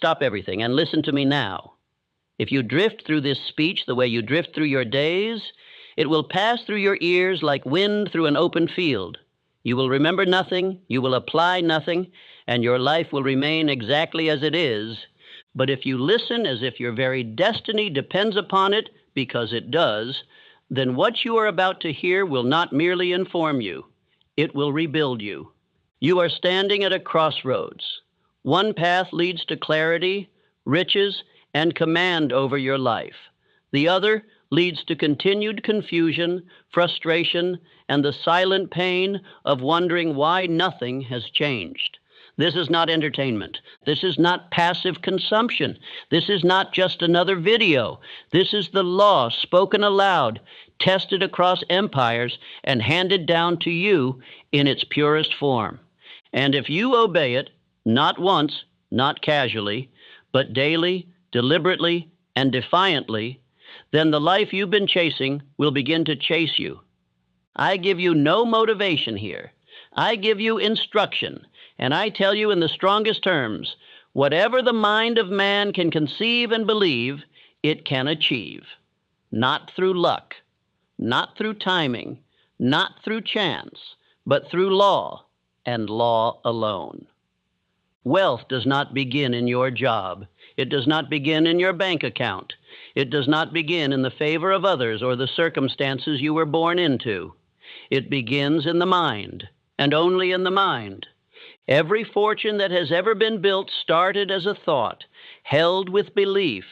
Stop everything and listen to me now. If you drift through this speech the way you drift through your days, it will pass through your ears like wind through an open field. You will remember nothing, you will apply nothing, and your life will remain exactly as it is. But if you listen as if your very destiny depends upon it, because it does, then what you are about to hear will not merely inform you, it will rebuild you. You are standing at a crossroads. One path leads to clarity, riches, and command over your life. The other leads to continued confusion, frustration, and the silent pain of wondering why nothing has changed. This is not entertainment. This is not passive consumption. This is not just another video. This is the law spoken aloud, tested across empires, and handed down to you in its purest form. And if you obey it, not once, not casually, but daily, deliberately, and defiantly, then the life you've been chasing will begin to chase you. I give you no motivation here. I give you instruction, and I tell you in the strongest terms, whatever the mind of man can conceive and believe, it can achieve. Not through luck, not through timing, not through chance, but through law, and law alone. Wealth does not begin in your job. It does not begin in your bank account. It does not begin in the favor of others or the circumstances you were born into. It begins in the mind, and only in the mind. Every fortune that has ever been built started as a thought, held with belief,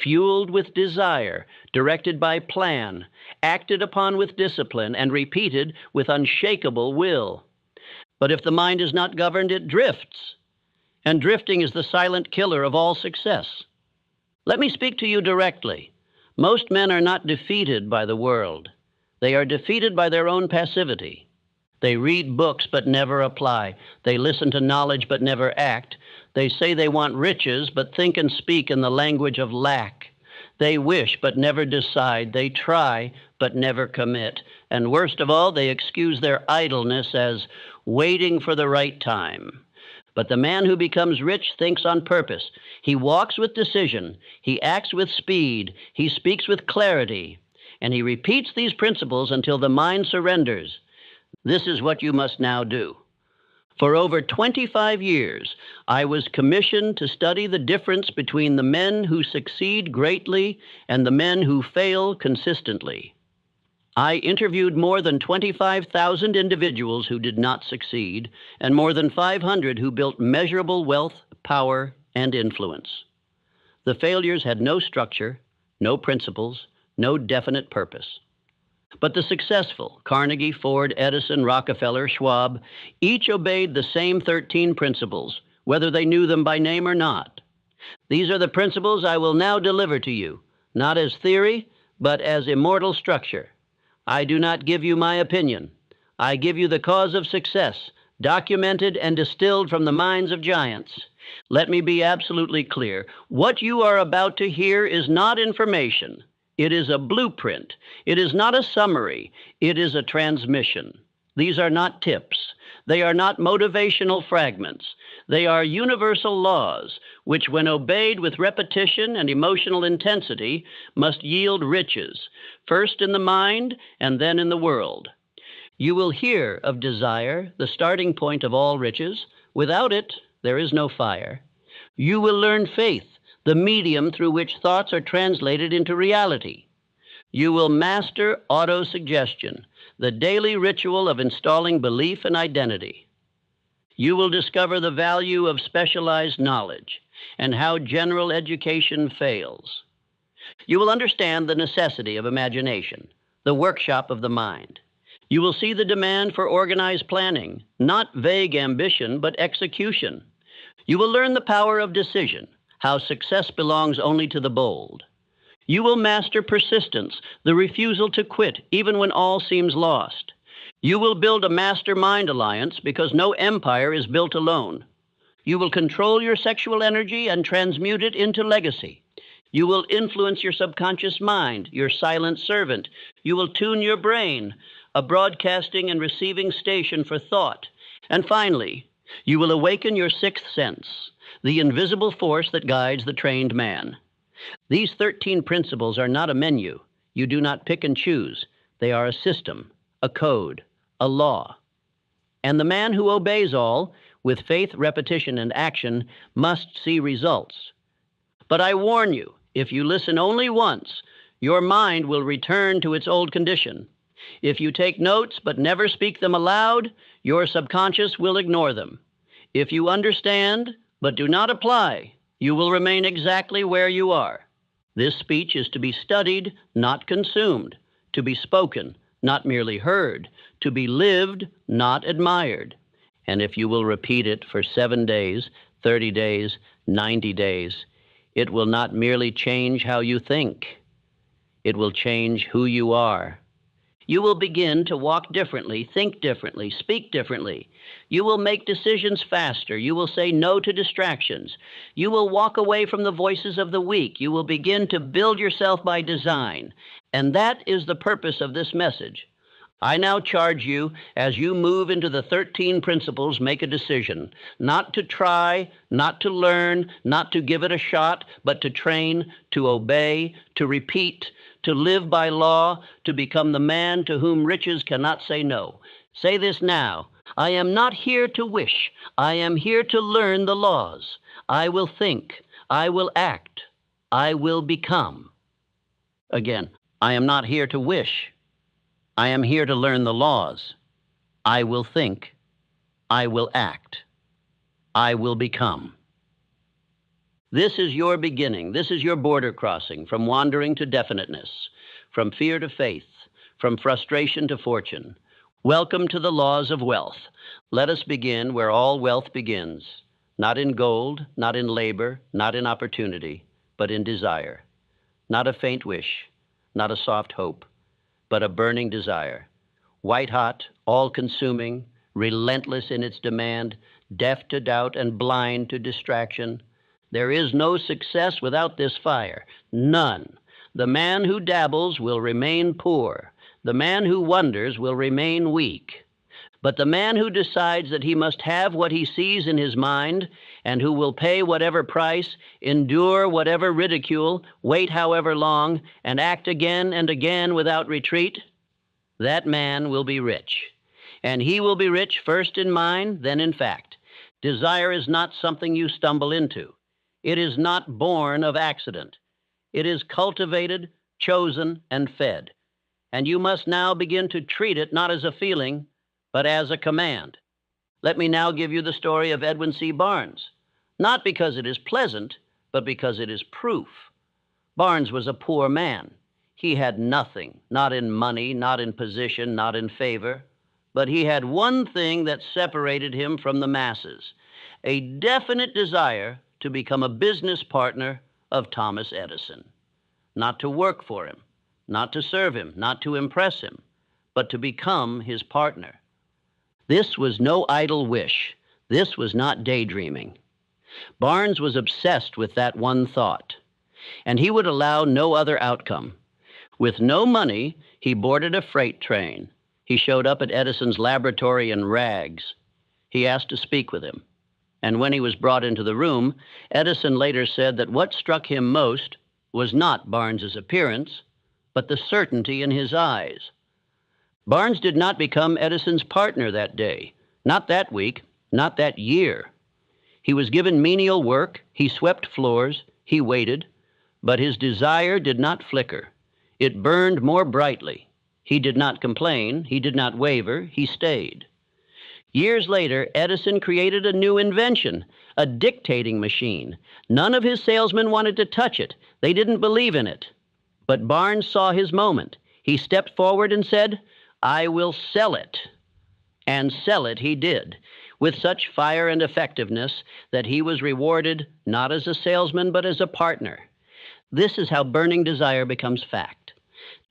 fueled with desire, directed by plan, acted upon with discipline, and repeated with unshakable will. But if the mind is not governed, it drifts. And drifting is the silent killer of all success. Let me speak to you directly. Most men are not defeated by the world. They are defeated by their own passivity. They read books but never apply. They listen to knowledge but never act. They say they want riches but think and speak in the language of lack. They wish but never decide. They try but never commit. And worst of all, they excuse their idleness as waiting for the right time. But the man who becomes rich thinks on purpose. He walks with decision. He acts with speed. He speaks with clarity. And he repeats these principles until the mind surrenders. This is what you must now do. For over 25 years, I was commissioned to study the difference between the men who succeed greatly and the men who fail consistently. I interviewed more than 25,000 individuals who did not succeed, and more than 500 who built measurable wealth, power, and influence. The failures had no structure, no principles, no definite purpose. But the successful, Carnegie, Ford, Edison, Rockefeller, Schwab, each obeyed the same 13 principles, whether they knew them by name or not. These are the principles I will now deliver to you, not as theory, but as immortal structure. I do not give you my opinion. I give you the cause of success, documented and distilled from the minds of giants. Let me be absolutely clear. What you are about to hear is not information. It is a blueprint. It is not a summary. It is a transmission. These are not tips. They are not motivational fragments. They are universal laws, which, when obeyed with repetition and emotional intensity, must yield riches, first in the mind and then in the world. You will hear of desire, the starting point of all riches. Without it, there is no fire. You will learn faith, the medium through which thoughts are translated into reality. You will master autosuggestion, the daily ritual of installing belief and identity. You will discover the value of specialized knowledge and how general education fails. You will understand the necessity of imagination, the workshop of the mind. You will see the demand for organized planning, not vague ambition, but execution. You will learn the power of decision, how success belongs only to the bold. You will master persistence, the refusal to quit even when all seems lost. You will build a master-mind alliance because no empire is built alone. You will control your sexual energy and transmute it into legacy. You will influence your subconscious mind, your silent servant. You will tune your brain, a broadcasting and receiving station for thought. And finally, you will awaken your sixth sense, the invisible force that guides the trained man. These 13 principles are not a menu. You do not pick and choose. They are a system, a code, a law. And the man who obeys all, with faith, repetition, and action, must see results. But I warn you, if you listen only once, your mind will return to its old condition. If you take notes but never speak them aloud, your subconscious will ignore them. If you understand but do not apply, you will remain exactly where you are. This speech is to be studied, not consumed, to be spoken, not merely heard, to be lived, not admired. And if you will repeat it for 7 days, 30 days, 90 days, it will not merely change how you think. It will change who you are. You will begin to walk differently, think differently, speak differently. You will make decisions faster. You will say no to distractions. You will walk away from the voices of the weak. You will begin to build yourself by design. And that is the purpose of this message. I now charge you, as you move into the 13 principles, make a decision. Not to try, not to learn, not to give it a shot, but to train, to obey, to repeat, to live by law, to become the man to whom riches cannot say no. Say this now. I am not here to wish. I am here to learn the laws. I will think. I will act. I will become. Again, I am not here to wish. I am here to learn the laws. I will think. I will act. I will become. This is your beginning. This is your border crossing from wandering to definiteness, from fear to faith, from frustration to fortune. Welcome to the laws of wealth. Let us begin where all wealth begins, not in gold, not in labor, not in opportunity, but in desire. Not a faint wish, not a soft hope, but a burning desire. White hot, all-consuming, relentless in its demand, deaf to doubt and blind to distraction. There is no success without this fire. None. The man who dabbles will remain poor. The man who wonders will remain weak. But the man who decides that he must have what he sees in his mind, and who will pay whatever price, endure whatever ridicule, wait however long, and act again and again without retreat, that man will be rich. And he will be rich first in mind, then in fact. Desire is not something you stumble into. It is not born of accident. It is cultivated, chosen, and fed. And you must now begin to treat it not as a feeling, but as a command. Let me now give you the story of Edwin C. Barnes, not because it is pleasant, but because it is proof. Barnes was a poor man. He had nothing, not in money, not in position, not in favor, but he had one thing that separated him from the masses, a definite desire to become a business partner of Thomas Edison. Not to work for him, not to serve him, not to impress him, but to become his partner. This was no idle wish. This was not daydreaming. Barnes was obsessed with that one thought, and he would allow no other outcome. With no money, he boarded a freight train. He showed up at Edison's laboratory in rags. He asked to speak with him. And when he was brought into the room, Edison later said that what struck him most was not Barnes's appearance, but the certainty in his eyes. Barnes did not become Edison's partner that day, not that week, not that year. He was given menial work, he swept floors, he waited, but his desire did not flicker. It burned more brightly. He did not complain, he did not waver, he stayed. Years later, Edison created a new invention, a dictating machine. None of his salesmen wanted to touch it. They didn't believe in it. But Barnes saw his moment. He stepped forward and said, "I will sell it." And sell it he did, with such fire and effectiveness that he was rewarded not as a salesman, but as a partner. This is how burning desire becomes fact.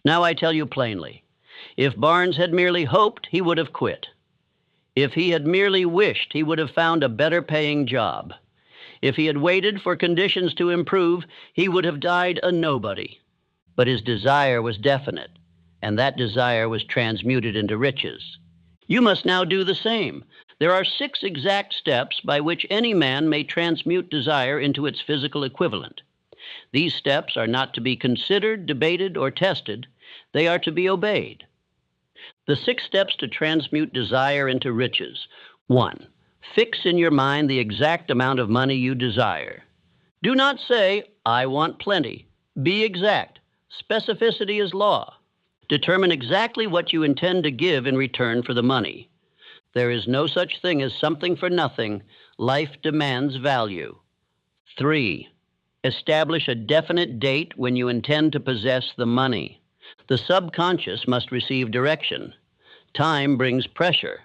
Now I tell you plainly, if Barnes had merely hoped, he would have quit. If he had merely wished, he would have found a better paying job. If he had waited for conditions to improve, he would have died a nobody. But his desire was definite, and that desire was transmuted into riches. You must now do the same. There are 6 exact steps by which any man may transmute desire into its physical equivalent. These steps are not to be considered, debated, or tested. They are to be obeyed. The 6 steps to transmute desire into riches. 1. Fix in your mind the exact amount of money you desire. Do not say, I want plenty. Be exact. Specificity is law. Determine exactly what you intend to give in return for the money. There is no such thing as something for nothing. Life demands value. 3. Establish a definite date when you intend to possess the money. The subconscious must receive direction. Time brings pressure.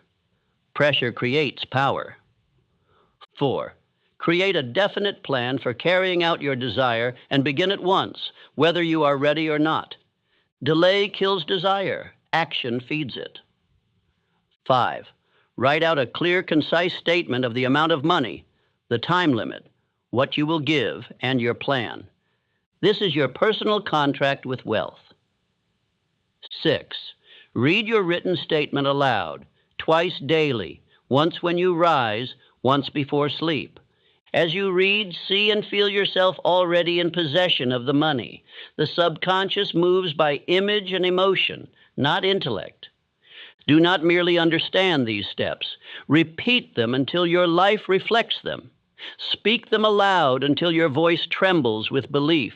Pressure creates power. 4. Create a definite plan for carrying out your desire and begin at once, whether you are ready or not. Delay kills desire. Action feeds it. 5. Write out a clear, concise statement of the amount of money, the time limit, what you will give, and your plan. This is your personal contract with wealth. 6. Read your written statement aloud, twice daily, once when you rise, once before sleep. As you read, see and feel yourself already in possession of the money. The subconscious moves by image and emotion, not intellect. Do not merely understand these steps. Repeat them until your life reflects them. Speak them aloud until your voice trembles with belief.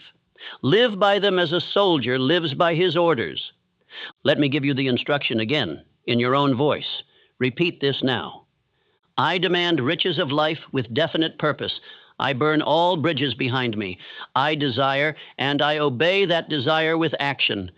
Live by them as a soldier lives by his orders. Let me give you the instruction again, in your own voice. Repeat this now. I demand riches of life with definite purpose. I burn all bridges behind me. I desire, and I obey that desire with action.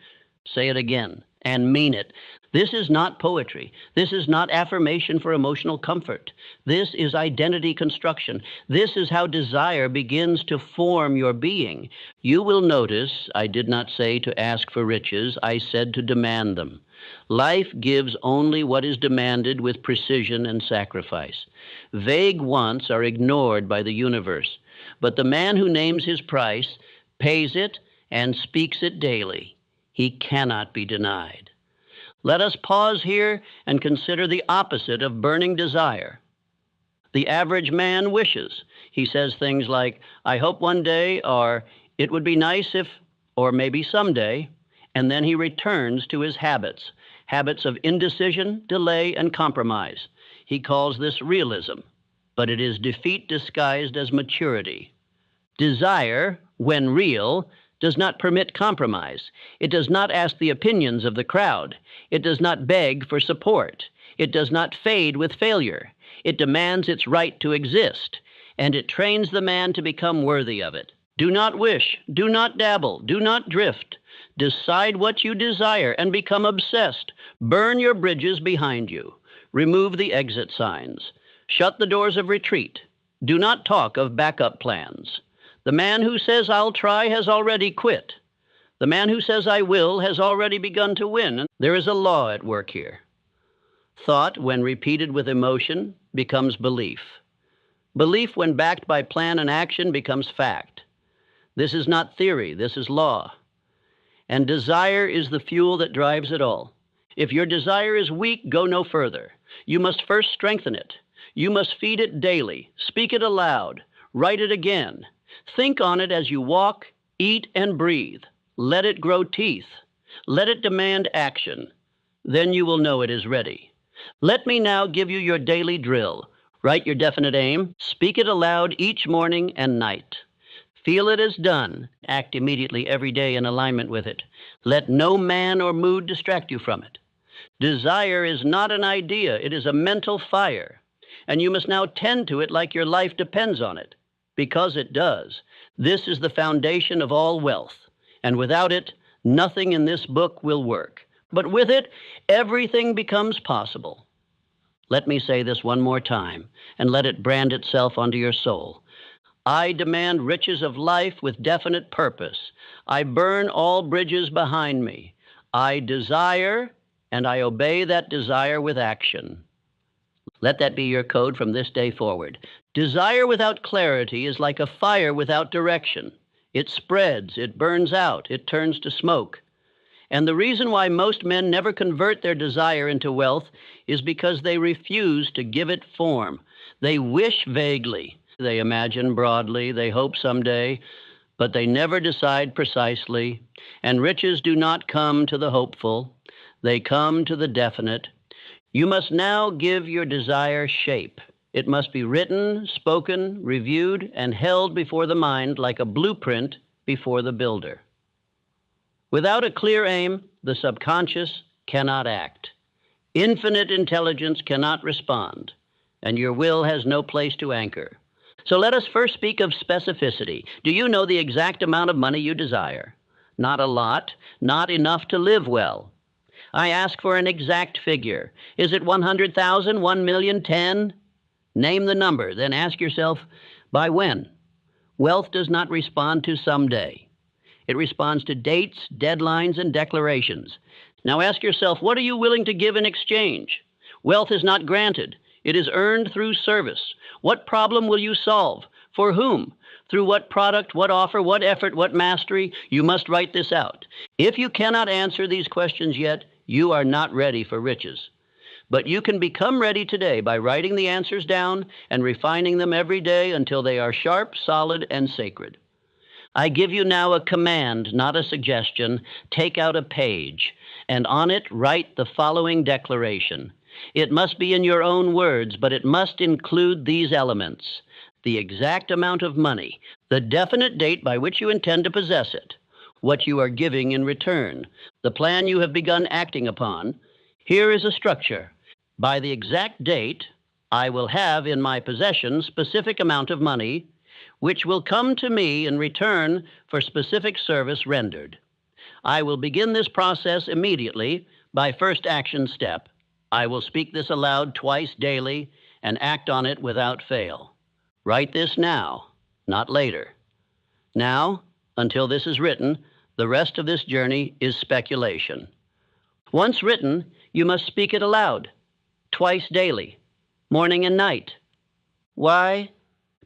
Say it again, and mean it. This is not poetry. This is not affirmation for emotional comfort. This is identity construction. This is how desire begins to form your being. You will notice I did not say to ask for riches. I said to demand them. Life gives only what is demanded with precision and sacrifice. Vague wants are ignored by the universe, but the man who names his price pays it and speaks it daily. He cannot be denied. Let us pause here and consider the opposite of burning desire. The average man wishes. He says things like, I hope one day, or it would be nice if, or maybe someday, and then he returns to his habits of indecision, delay, and compromise. He calls this realism, but it is defeat disguised as maturity. Desire, when real, does not permit compromise. It does not ask the opinions of the crowd. It does not beg for support. It does not fade with failure. It demands its right to exist, and it trains the man to become worthy of it. Do not wish, do not dabble, do not drift. Decide what you desire and become obsessed. Burn your bridges behind you. Remove the exit signs. Shut the doors of retreat. Do not talk of backup plans. The man who says, I'll try, has already quit. The man who says, I will, has already begun to win. There is a law at work here. Thought, when repeated with emotion, becomes belief. Belief, when backed by plan and action, becomes fact. This is not theory, this is law. And desire is the fuel that drives it all. If your desire is weak, go no further. You must first strengthen it. You must feed it daily. Speak it aloud. Write it again. Think on it as you walk, eat, and breathe. Let it grow teeth. Let it demand action. Then you will know it is ready. Let me now give you your daily drill. Write your definite aim. Speak it aloud each morning and night. Feel it as done. Act immediately every day in alignment with it. Let no man or mood distract you from it. Desire is not an idea. It is a mental fire. And you must now tend to it like your life depends on it. Because it does. This is the foundation of all wealth. And without it, nothing in this book will work. But with it, everything becomes possible. Let me say this one more time, and let it brand itself onto your soul. I demand riches of life with definite purpose. I burn all bridges behind me. I desire, and I obey that desire with action. Let that be your code from this day forward. Desire without clarity is like a fire without direction. It spreads, it burns out, it turns to smoke. And the reason why most men never convert their desire into wealth is because they refuse to give it form. They wish vaguely, they imagine broadly, they hope someday, but they never decide precisely. And riches do not come to the hopeful, they come to the definite. You must now give your desire shape. It must be written, spoken, reviewed, and held before the mind like a blueprint before the builder. Without a clear aim, the subconscious cannot act. Infinite intelligence cannot respond, and your will has no place to anchor. So let us first speak of specificity. Do you know the exact amount of money you desire? Not a lot, not enough to live well. I ask for an exact figure. Is it 100,000, 1 million, 10? Name the number, then ask yourself, by when? Wealth does not respond to someday. It responds to dates, deadlines, and declarations. Now ask yourself, what are you willing to give in exchange? Wealth is not granted. It is earned through service. What problem will you solve? For whom? Through what product, what offer, what effort, what mastery? You must write this out. If you cannot answer these questions yet, you are not ready for riches. But you can become ready today by writing the answers down and refining them every day until they are sharp, solid, and sacred. I give you now a command, not a suggestion. Take out a page, and on it write the following declaration. It must be in your own words, but it must include these elements: the exact amount of money, the definite date by which you intend to possess it, what you are giving in return, the plan you have begun acting upon. Here is a structure. By the exact date, I will have in my possession specific amount of money, which will come to me in return for specific service rendered. I will begin this process immediately by first action step. I will speak this aloud twice daily and act on it without fail. Write this now, not later. Now, until this is written, the rest of this journey is speculation. Once written, you must speak it aloud, twice daily, morning and night. Why?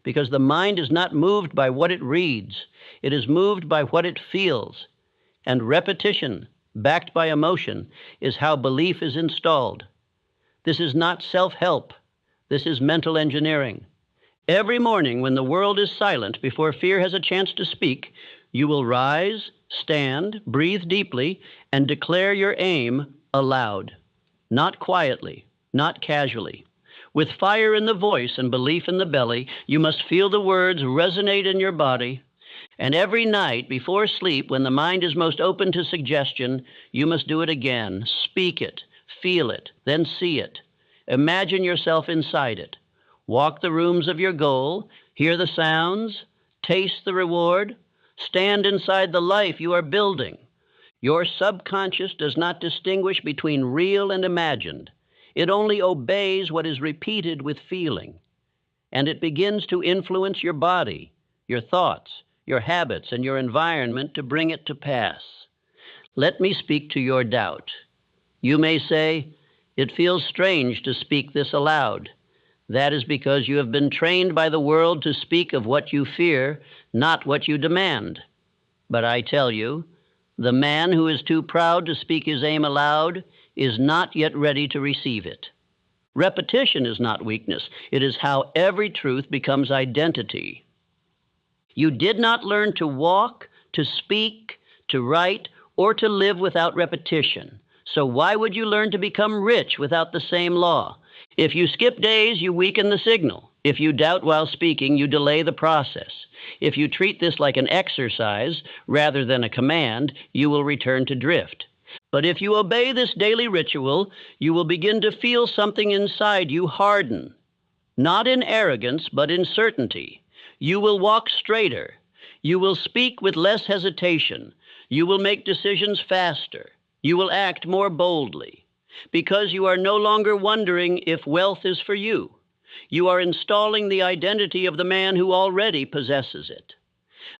Because the mind is not moved by what it reads. It is moved by what it feels. And repetition, backed by emotion, is how belief is installed. This is not self-help. This is mental engineering. Every morning when the world is silent before fear has a chance to speak, you will rise, stand, breathe deeply, and declare your aim aloud. Not quietly, not casually. With fire in the voice and belief in the belly, you must feel the words resonate in your body. And every night before sleep, when the mind is most open to suggestion, you must do it again. Speak it, feel it, then see it. Imagine yourself inside it. Walk the rooms of your goal, hear the sounds, taste the reward, stand inside the life you are building. Your subconscious does not distinguish between real and imagined. It only obeys what is repeated with feeling. And it begins to influence your body, your thoughts, your habits, and your environment to bring it to pass. Let me speak to your doubt. You may say, "It feels strange to speak this aloud." That is because you have been trained by the world to speak of what you fear, not what you demand. But I tell you, the man who is too proud to speak his aim aloud is not yet ready to receive it. Repetition is not weakness. It is how every truth becomes identity. You did not learn to walk, to speak, to write, or to live without repetition. So why would you learn to become rich without the same law? If you skip days, you weaken the signal. If you doubt while speaking, you delay the process. If you treat this like an exercise rather than a command, you will return to drift. But if you obey this daily ritual, you will begin to feel something inside you harden, not in arrogance, but in certainty. You will walk straighter. You will speak with less hesitation. You will make decisions faster. You will act more boldly, because you are no longer wondering if wealth is for you. You are installing the identity of the man who already possesses it.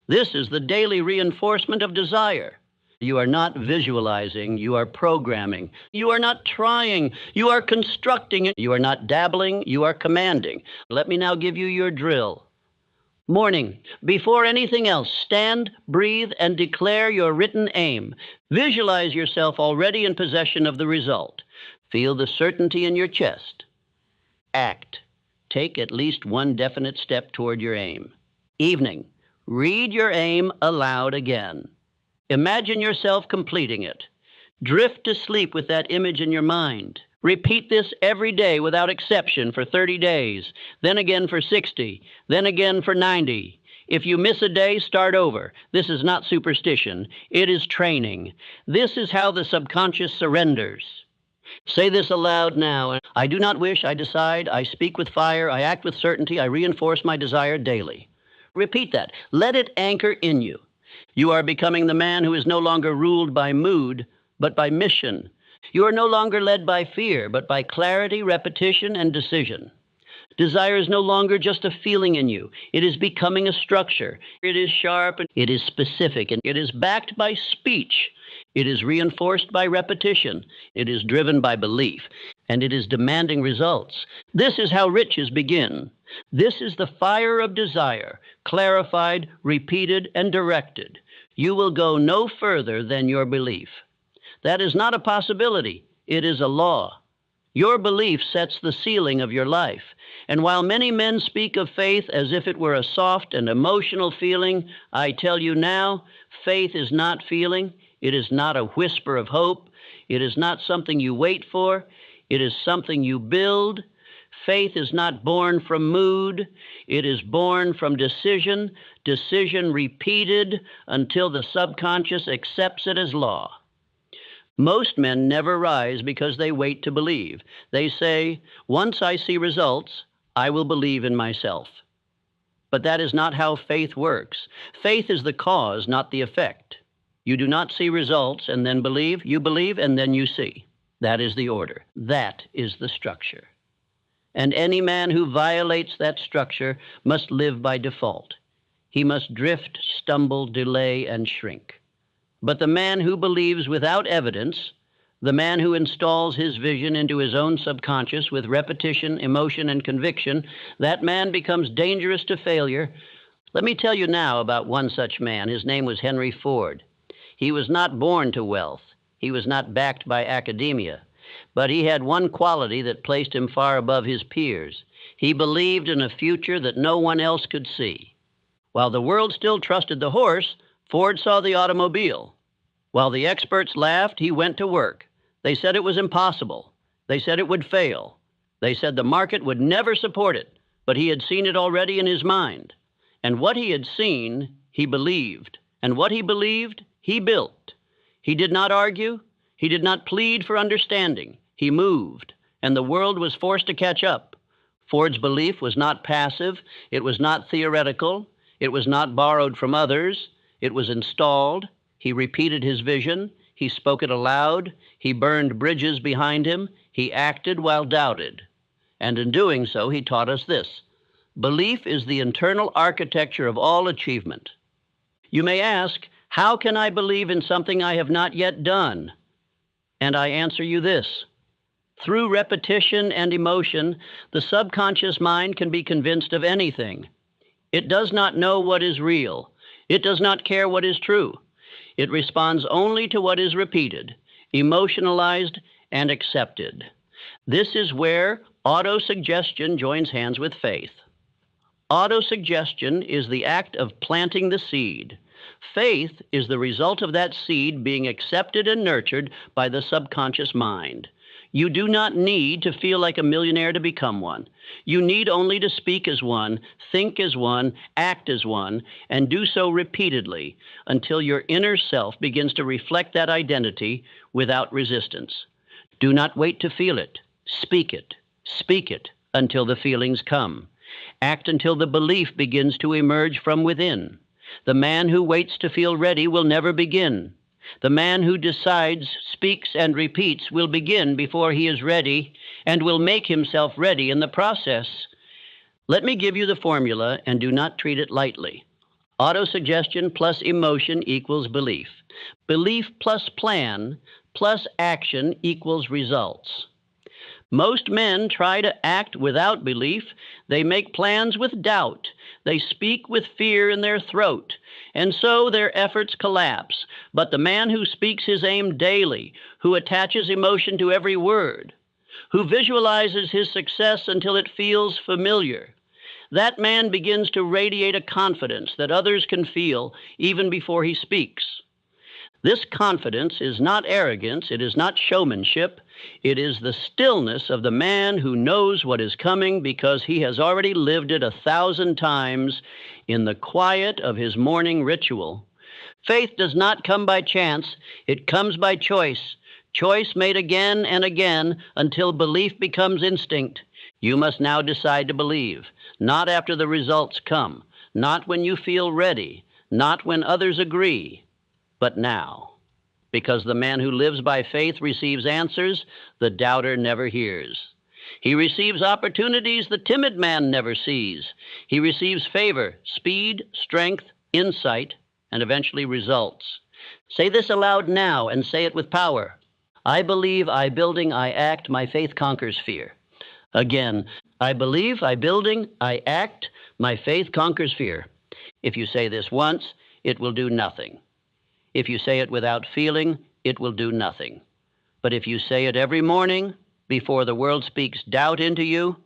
This is the daily reinforcement of desire. You are not visualizing, you are programming. You are not trying, you are constructing it. You are not dabbling, you are commanding. Let me now give you your drill. Morning. Before anything else, stand, breathe, and declare your written aim. Visualize yourself already in possession of the result. Feel the certainty in your chest. Act. Take at least one definite step toward your aim. Evening. Read your aim aloud again. Imagine yourself completing it. Drift to sleep with that image in your mind. Repeat this every day without exception for 30 days, then again for 60, then again for 90. If you miss a day, start over. This is not superstition. It is training. This is how the subconscious surrenders. Say this aloud now. I do not wish, I decide, I speak with fire, I act with certainty, I reinforce my desire daily. Repeat that. Let it anchor in you. You are becoming the man who is no longer ruled by mood, but by mission. You are no longer led by fear, but by clarity, repetition, and decision. Desire is no longer just a feeling in you. It is becoming a structure. It is sharp, and it is specific, and it is backed by speech. It is reinforced by repetition. It is driven by belief, and it is demanding results. This is how riches begin. This is the fire of desire, clarified, repeated, and directed. You will go no further than your belief. That is not a possibility. It is a law. Your belief sets the ceiling of your life. And while many men speak of faith as if it were a soft and emotional feeling, I tell you now, faith is not feeling. It is not a whisper of hope. It is not something you wait for. It is something you build. Faith is not born from mood. It is born from decision, decision repeated until the subconscious accepts it as law. Most men never rise because they wait to believe. They say, once I see results, I will believe in myself. But that is not how faith works. Faith is the cause, not the effect. You do not see results and then believe. You believe and then you see. That is the order. That is the structure. And any man who violates that structure must live by default. He must drift, stumble, delay, and shrink. But the man who believes without evidence, the man who installs his vision into his own subconscious with repetition, emotion, and conviction, that man becomes dangerous to failure. Let me tell you now about one such man. His name was Henry Ford. He was not born to wealth. He was not backed by academia. But he had one quality that placed him far above his peers. He believed in a future that no one else could see. While the world still trusted the horse, Ford saw the automobile. While the experts laughed, he went to work. They said it was impossible. They said it would fail. They said the market would never support it, but he had seen it already in his mind. And what he had seen, he believed. And what he believed, he built. He did not argue. He did not plead for understanding. He moved, and the world was forced to catch up. Ford's belief was not passive. It was not theoretical. It was not borrowed from others. It was installed. He repeated his vision. He spoke it aloud. He burned bridges behind him. He acted while doubted. And in doing so, he taught us this: belief is the internal architecture of all achievement. You may ask, how can I believe in something I have not yet done? And I answer you this: through repetition and emotion, the subconscious mind can be convinced of anything. It does not know what is real. It does not care what is true. It responds only to what is repeated, emotionalized, and accepted. This is where autosuggestion joins hands with faith. Autosuggestion is the act of planting the seed. Faith is the result of that seed being accepted and nurtured by the subconscious mind. You do not need to feel like a millionaire to become one. You need only to speak as one, think as one, act as one, and do so repeatedly until your inner self begins to reflect that identity without resistance. Do not wait to feel it. Speak it. Speak it until the feelings come. Act until the belief begins to emerge from within. The man who waits to feel ready will never begin. The man who decides, speaks, and repeats will begin before he is ready and will make himself ready in the process. Let me give you the formula, and do not treat it lightly. Autosuggestion plus emotion equals belief. Belief plus plan plus action equals results. Most men try to act without belief. They make plans with doubt. They speak with fear in their throat, and so their efforts collapse. But the man who speaks his aim daily, who attaches emotion to every word, who visualizes his success until it feels familiar, that man begins to radiate a confidence that others can feel even before he speaks. This confidence is not arrogance, it is not showmanship, it is the stillness of the man who knows what is coming because he has already lived it 1,000 times in the quiet of his morning ritual. Faith does not come by chance, it comes by choice. Choice made again and again until belief becomes instinct. You must now decide to believe, not after the results come, not when you feel ready, not when others agree, but now. Because the man who lives by faith receives answers the doubter never hears. He receives opportunities the timid man never sees. He receives favor, speed, strength, insight, and eventually results. Say this aloud now and say it with power. I believe, I building, I act, my faith conquers fear. Again, I believe, I building, I act, my faith conquers fear. If you say this once, it will do nothing. If you say it without feeling, it will do nothing. But if you say it every morning, before the world speaks doubt into you,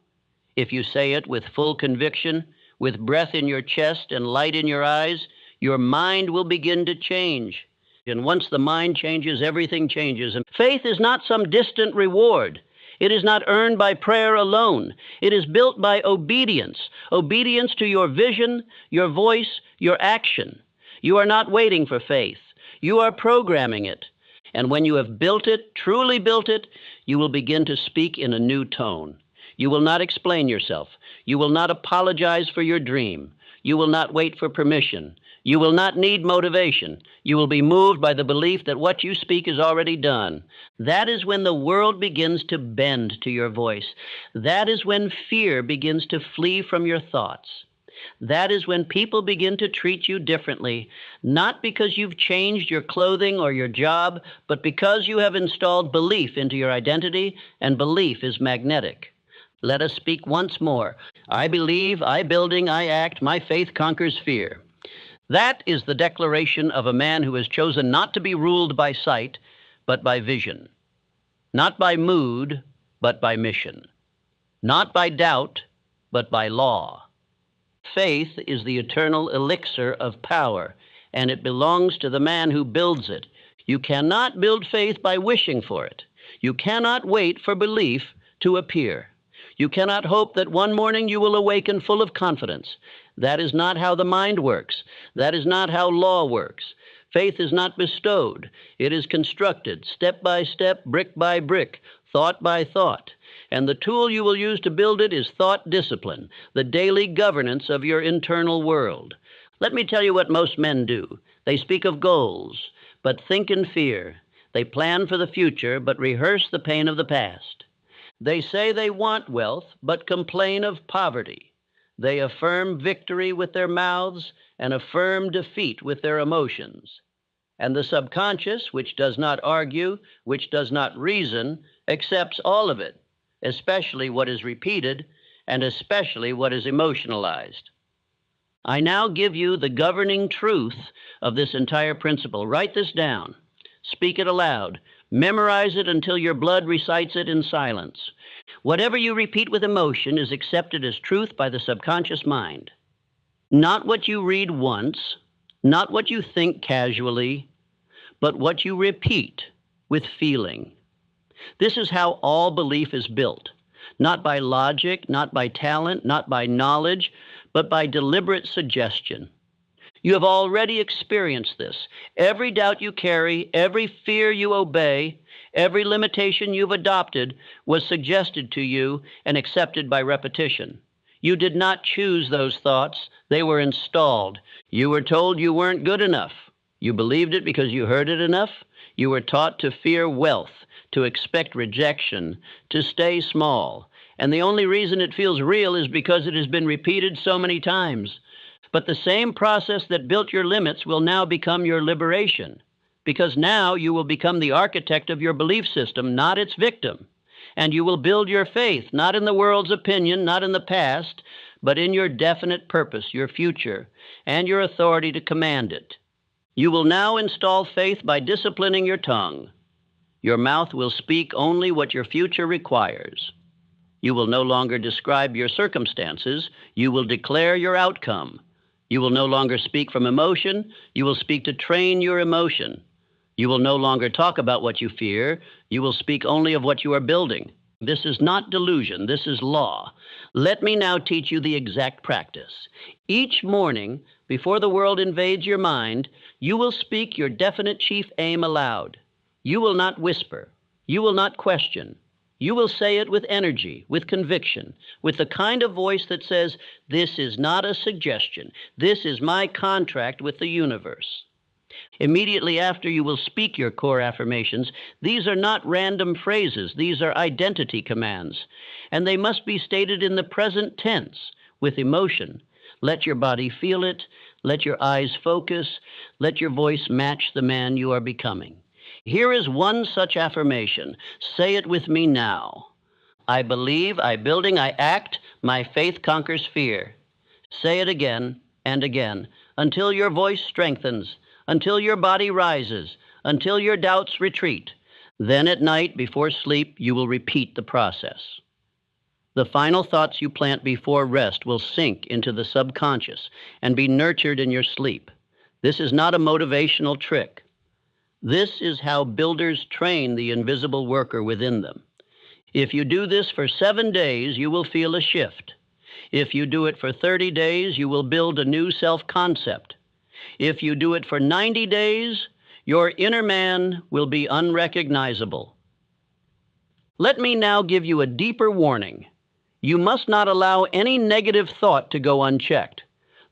if you say it with full conviction, with breath in your chest and light in your eyes, your mind will begin to change. And once the mind changes, everything changes. And faith is not some distant reward. It is not earned by prayer alone. It is built by obedience, obedience to your vision, your voice, your action. You are not waiting for faith. You are programming it. And when you have built it, truly built it, you will begin to speak in a new tone. You will not explain yourself. You will not apologize for your dream. You will not wait for permission. You will not need motivation. You will be moved by the belief that what you speak is already done. That is when the world begins to bend to your voice. That is when fear begins to flee from your thoughts. That is when people begin to treat you differently, not because you've changed your clothing or your job, but because you have installed belief into your identity, and belief is magnetic. Let us speak once more. I believe, I building, I act, my faith conquers fear. That is the declaration of a man who has chosen not to be ruled by sight, but by vision. Not by mood, but by mission. Not by doubt, but by law. Faith is the eternal elixir of power, and it belongs to the man who builds it. You cannot build faith by wishing for it. You cannot wait for belief to appear. You cannot hope that one morning you will awaken full of confidence. That is not how the mind works. That is not how law works. Faith is not bestowed. It is constructed, step by step, brick by brick, thought by thought. And the tool you will use to build it is thought discipline, the daily governance of your internal world. Let me tell you what most men do. They speak of goals, but think in fear. They plan for the future, but rehearse the pain of the past. They say they want wealth, but complain of poverty. They affirm victory with their mouths and affirm defeat with their emotions. And the subconscious, which does not argue, which does not reason, accepts all of it, especially what is repeated, and especially what is emotionalized. I now give you the governing truth of this entire principle. Write this down. Speak it aloud. Memorize it until your blood recites it in silence. Whatever you repeat with emotion is accepted as truth by the subconscious mind. Not what you read once, not what you think casually, but what you repeat with feeling. This is how all belief is built, not by logic, not by talent, not by knowledge, but by deliberate suggestion. You have already experienced this. Every doubt you carry, every fear you obey, every limitation you've adopted was suggested to you and accepted by repetition. You did not choose those thoughts. They were installed. You were told you weren't good enough. You believed it because you heard it enough. You were taught to fear wealth, to expect rejection, to stay small. And the only reason it feels real is because it has been repeated so many times. But the same process that built your limits will now become your liberation, because now you will become the architect of your belief system, not its victim. And you will build your faith, not in the world's opinion, not in the past, but in your definite purpose, your future, and your authority to command it. You will now install faith by disciplining your tongue. Your mouth will speak only what your future requires. You will no longer describe your circumstances. You will declare your outcome. You will no longer speak from emotion. You will speak to train your emotion. You will no longer talk about what you fear. You will speak only of what you are building. This is not delusion. This is law. Let me now teach you the exact practice. Each morning, before the world invades your mind, you will speak your definite chief aim aloud. You will not whisper. You will not question. You will say it with energy, with conviction, with the kind of voice that says, "This is not a suggestion. This is my contract with the universe." Immediately after you will speak your core affirmations, these are not random phrases. These are identity commands, and they must be stated in the present tense with emotion. Let your body feel it. Let your eyes focus. Let your voice match the man you are becoming. Here is one such affirmation. Say it with me now. I believe, I building, I act, my faith conquers fear. Say it again and again until your voice strengthens, until your body rises, until your doubts retreat. Then at night, before sleep, you will repeat the process. The final thoughts you plant before rest will sink into the subconscious and be nurtured in your sleep. This is not a motivational trick. This is how builders train the invisible worker within them. If you do this for 7 days, you will feel a shift. If you do it for 30 days, you will build a new self-concept. If you do it for 90 days, your inner man will be unrecognizable. Let me now give you a deeper warning. You must not allow any negative thought to go unchecked.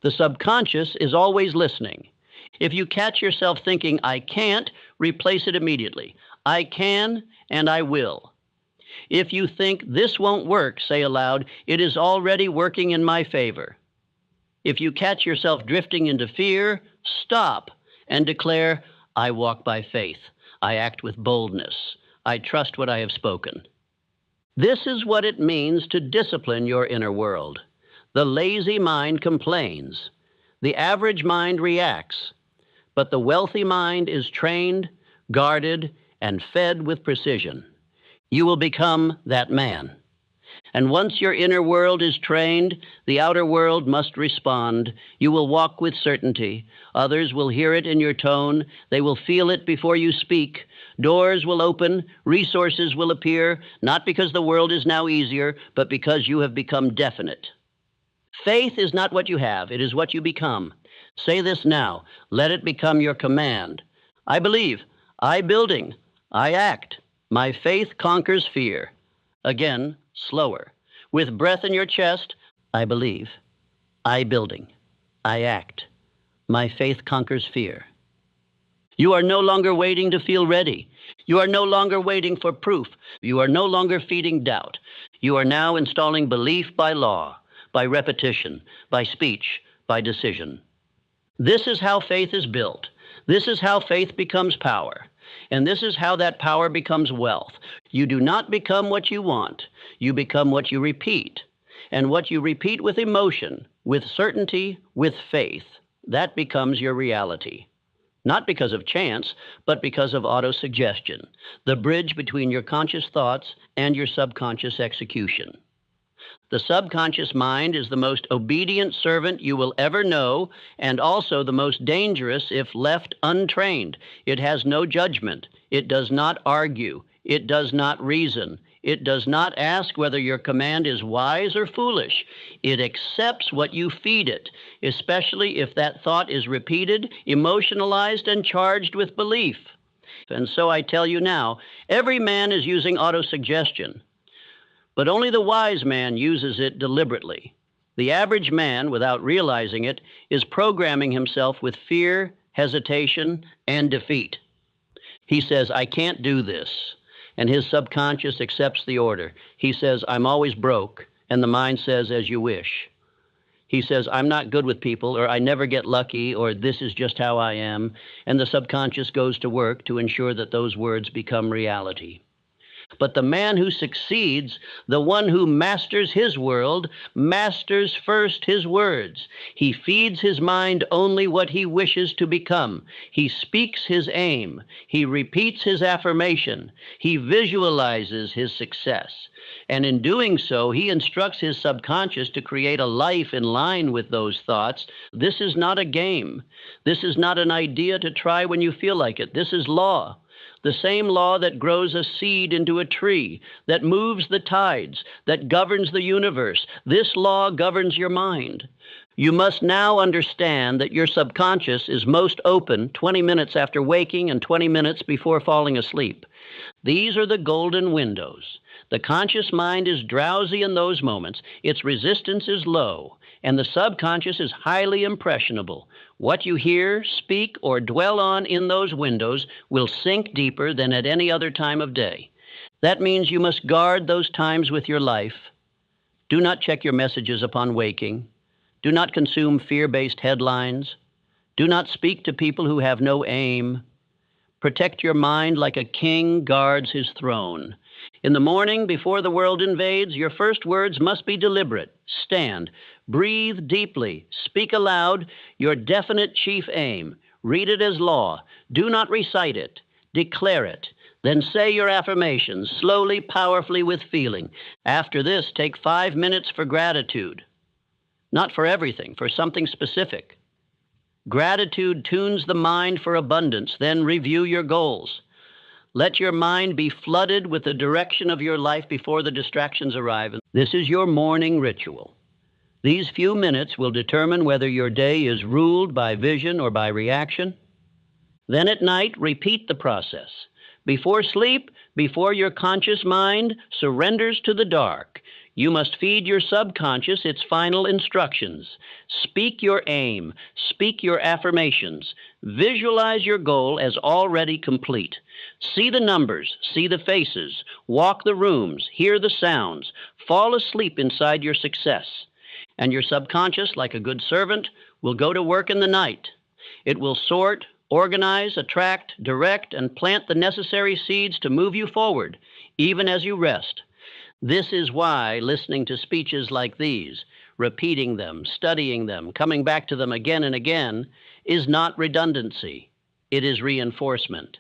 The subconscious is always listening. If you catch yourself thinking, "I can't," replace it immediately. "I can and I will." If you think, "This won't work," say aloud, "It is already working in my favor." If you catch yourself drifting into fear, stop and declare, "I walk by faith. I act with boldness. I trust what I have spoken." This is what it means to discipline your inner world. The lazy mind complains. The average mind reacts. But the wealthy mind is trained, guarded, and fed with precision. You will become that man. And once your inner world is trained, the outer world must respond. You will walk with certainty. Others will hear it in your tone. They will feel it before you speak. Doors will open. Resources will appear, not because the world is now easier, but because you have become definite. Faith is not what you have. It is what you become. Say this now. Let it become your command. I believe. I building. I act. My faith conquers fear. Again, slower. With breath in your chest, I believe. I building. I act. My faith conquers fear. You are no longer waiting to feel ready. You are no longer waiting for proof. You are no longer feeding doubt. You are now installing belief by law, by repetition, by speech, by decision. This is how faith is built. This is how faith becomes power. And this is how that power becomes wealth. You do not become what you want. You become what you repeat. And what you repeat with emotion, with certainty, with faith, that becomes your reality. Not because of chance, but because of autosuggestion, the bridge between your conscious thoughts and your subconscious execution. The subconscious mind is the most obedient servant you will ever know, and also the most dangerous if left untrained. It has no judgment. It does not argue. It does not reason. It does not ask whether your command is wise or foolish. It accepts what you feed it, especially if that thought is repeated, emotionalized, and charged with belief. And so I tell you now, every man is using autosuggestion. But only the wise man uses it deliberately. The average man, without realizing it, is programming himself with fear, hesitation, and defeat. He says, "I can't do this." And his subconscious accepts the order. He says, "I'm always broke." And the mind says, "As you wish." He says, "I'm not good with people," or "I never get lucky," or "This is just how I am." And the subconscious goes to work to ensure that those words become reality. But the man who succeeds, the one who masters his world, masters first his words. He feeds his mind only what he wishes to become. He speaks his aim. He repeats his affirmation. He visualizes his success. And in doing so, he instructs his subconscious to create a life in line with those thoughts. This is not a game. This is not an idea to try when you feel like it. This is law. The same law that grows a seed into a tree, that moves the tides, that governs the universe. This law governs your mind. You must now understand that your subconscious is most open 20 minutes after waking and 20 minutes before falling asleep. These are the golden windows. The conscious mind is drowsy in those moments. Its resistance is low, and the subconscious is highly impressionable. What you hear, speak, or dwell on in those windows will sink deeper than at any other time of day. That means you must guard those times with your life. Do not check your messages upon waking. Do not consume fear-based headlines. Do not speak to people who have no aim. Protect your mind like a king guards his throne. In the morning, before the world invades, your first words must be deliberate. Stand. Breathe deeply. Speak aloud your definite chief aim. Read it as law. Do not recite it. Declare it. Then say your affirmations, slowly, powerfully, with feeling. After this, take 5 minutes for gratitude. Not for everything, for something specific. Gratitude tunes the mind for abundance. Then review your goals. Let your mind be flooded with the direction of your life before the distractions arrive. This is your morning ritual. These few minutes will determine whether your day is ruled by vision or by reaction. Then at night, repeat the process. Before sleep, before your conscious mind surrenders to the dark, you must feed your subconscious its final instructions. Speak your aim. Speak your affirmations. Visualize your goal as already complete. See the numbers. See the faces. Walk the rooms. Hear the sounds. Fall asleep inside your success. And your subconscious, like a good servant, will go to work in the night. It will sort, organize, attract, direct, and plant the necessary seeds to move you forward, even as you rest. This is why listening to speeches like these, repeating them, studying them, coming back to them again and again, is not redundancy. It is reinforcement.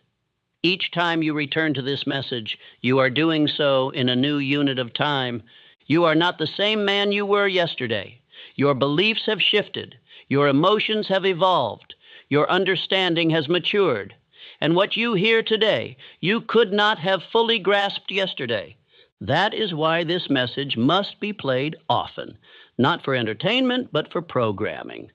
Each time you return to this message, you are doing so in a new unit of time. You are not the same man you were yesterday. Your beliefs have shifted. Your emotions have evolved. Your understanding has matured. And what you hear today, you could not have fully grasped yesterday. That is why this message must be played often, not for entertainment, but for programming.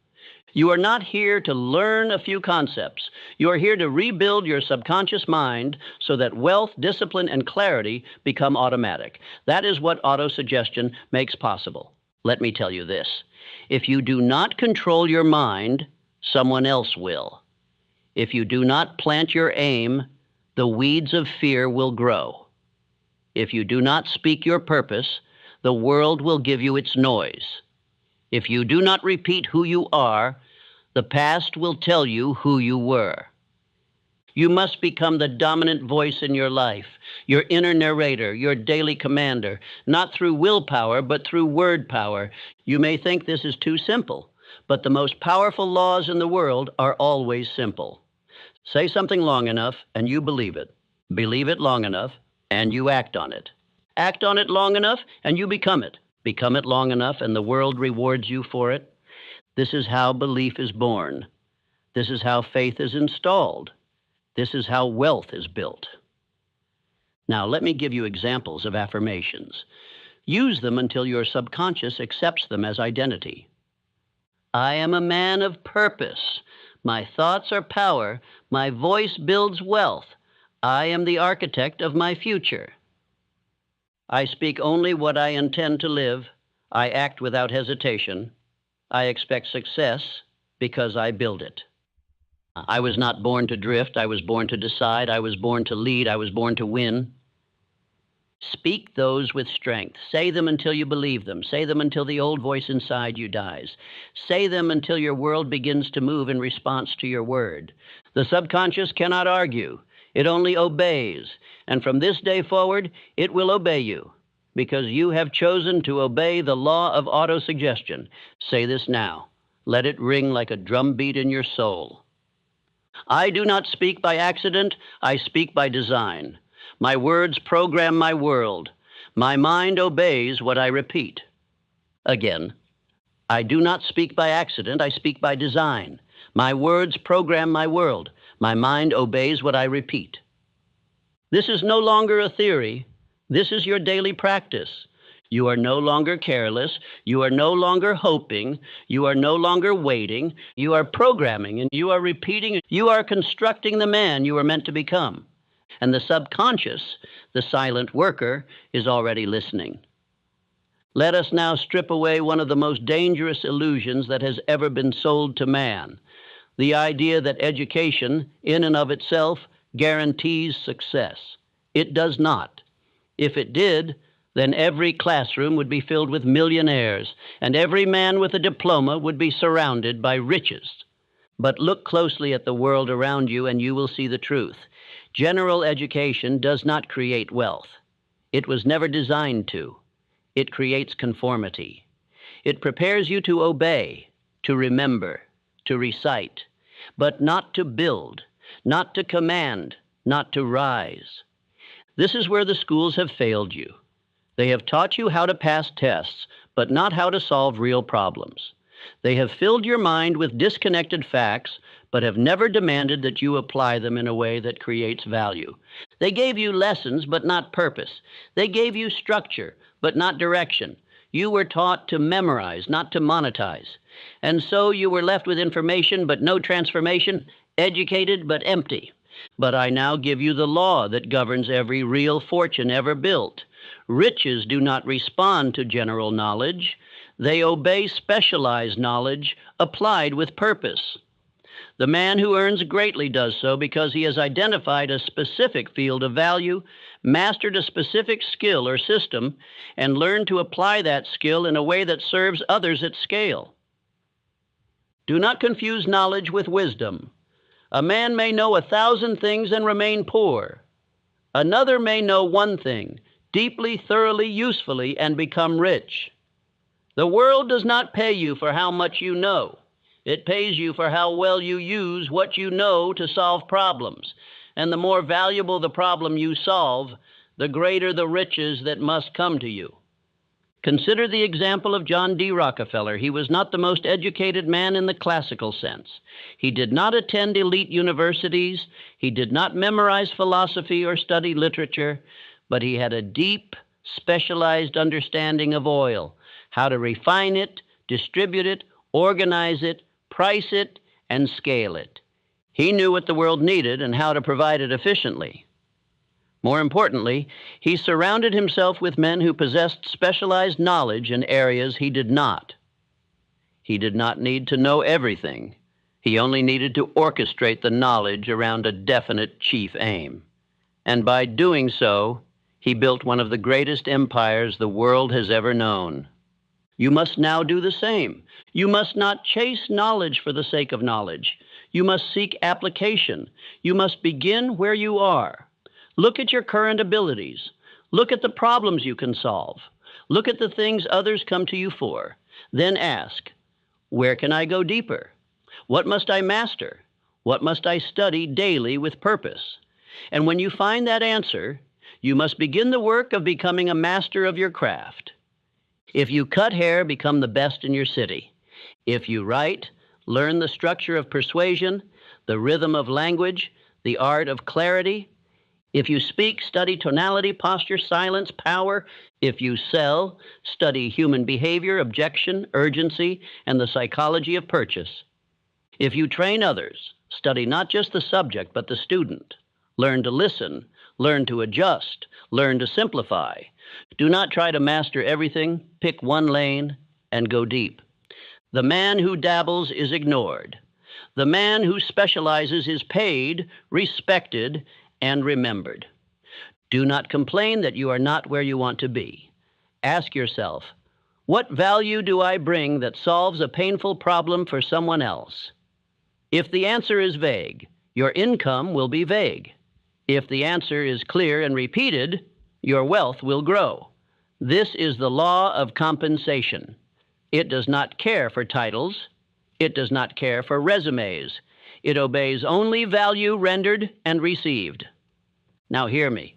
You are not here to learn a few concepts. You are here to rebuild your subconscious mind so that wealth, discipline, and clarity become automatic. That is what autosuggestion makes possible. Let me tell you this. If you do not control your mind, someone else will. If you do not plant your aim, the weeds of fear will grow. If you do not speak your purpose, the world will give you its noise. If you do not repeat who you are, the past will tell you who you were. You must become the dominant voice in your life, your inner narrator, your daily commander, not through willpower, but through word power. You may think this is too simple, but the most powerful laws in the world are always simple. Say something long enough, and you believe it. Believe it long enough, and you act on it. Act on it long enough, and you become it. Become it long enough, and the world rewards you for it. This is how belief is born. This is how faith is installed. This is how wealth is built. Now, let me give you examples of affirmations. Use them until your subconscious accepts them as identity. I am a man of purpose. My thoughts are power. My voice builds wealth. I am the architect of my future. I speak only what I intend to live. I act without hesitation. I expect success because I build it. I was not born to drift. I was born to decide. I was born to lead. I was born to win. Speak those with strength. Say them until you believe them. Say them until the old voice inside you dies. Say them until your world begins to move in response to your word. The subconscious cannot argue. It only obeys, and from this day forward, it will obey you, because you have chosen to obey the law of autosuggestion. Say this now. Let it ring like a drumbeat in your soul. I do not speak by accident, I speak by design. My words program my world. My mind obeys what I repeat. Again, I do not speak by accident, I speak by design. My words program my world. My mind obeys what I repeat. This is no longer a theory. This is your daily practice. You are no longer careless. You are no longer hoping. You are no longer waiting. You are programming and you are repeating. You are constructing the man you are meant to become. And the subconscious, the silent worker, is already listening. Let us now strip away one of the most dangerous illusions that has ever been sold to man, the idea that education, in and of itself, guarantees success. It does not. If it did, then every classroom would be filled with millionaires, and every man with a diploma would be surrounded by riches. But look closely at the world around you, and you will see the truth. General education does not create wealth. It was never designed to. It creates conformity. It prepares you to obey, to remember, to recite, but not to build, not to command, not to rise. This is where the schools have failed you. They have taught you how to pass tests, but not how to solve real problems. They have filled your mind with disconnected facts, but have never demanded that you apply them in a way that creates value. They gave you lessons, but not purpose. They gave you structure, but not direction. You were taught to memorize, not to monetize. And so you were left with information, but no transformation, educated, but empty. But I now give you the law that governs every real fortune ever built. Riches do not respond to general knowledge. They obey specialized knowledge applied with purpose. The man who earns greatly does so because he has identified a specific field of value, mastered a specific skill or system, and learned to apply that skill in a way that serves others at scale. Do not confuse knowledge with wisdom. A man may know 1,000 things and remain poor. Another may know one thing, deeply, thoroughly, usefully, and become rich. The world does not pay you for how much you know. It pays you for how well you use what you know to solve problems. And the more valuable the problem you solve, the greater the riches that must come to you. Consider the example of John D. Rockefeller. He was not the most educated man in the classical sense. He did not attend elite universities. He did not memorize philosophy or study literature, but he had a deep, specialized understanding of oil, how to refine it, distribute it, organize it, price it, and scale it. He knew what the world needed and how to provide it efficiently. More importantly, he surrounded himself with men who possessed specialized knowledge in areas he did not. He did not need to know everything. He only needed to orchestrate the knowledge around a definite chief aim. And by doing so, he built one of the greatest empires the world has ever known. You must now do the same. You must not chase knowledge for the sake of knowledge. You must seek application. You must begin where you are. Look at your current abilities. Look at the problems you can solve. Look at the things others come to you for. Then ask, where can I go deeper? What must I master? What must I study daily with purpose? And when you find that answer, you must begin the work of becoming a master of your craft. If you cut hair, become the best in your city. If you write, learn the structure of persuasion, the rhythm of language, the art of clarity. If you speak, study tonality, posture, silence, power. If you sell, study human behavior, objection, urgency, and the psychology of purchase. If you train others, study not just the subject, but the student. Learn to listen, learn to adjust, learn to simplify. Do not try to master everything. Pick one lane and go deep. The man who dabbles is ignored. The man who specializes is paid, respected, and remembered. Do not complain that you are not where you want to be. Ask yourself, what value do I bring that solves a painful problem for someone else? If the answer is vague, your income will be vague. If the answer is clear and repeated, your wealth will grow. This is the law of compensation. It does not care for titles. It does not care for resumes. It obeys only value rendered and received. Now hear me.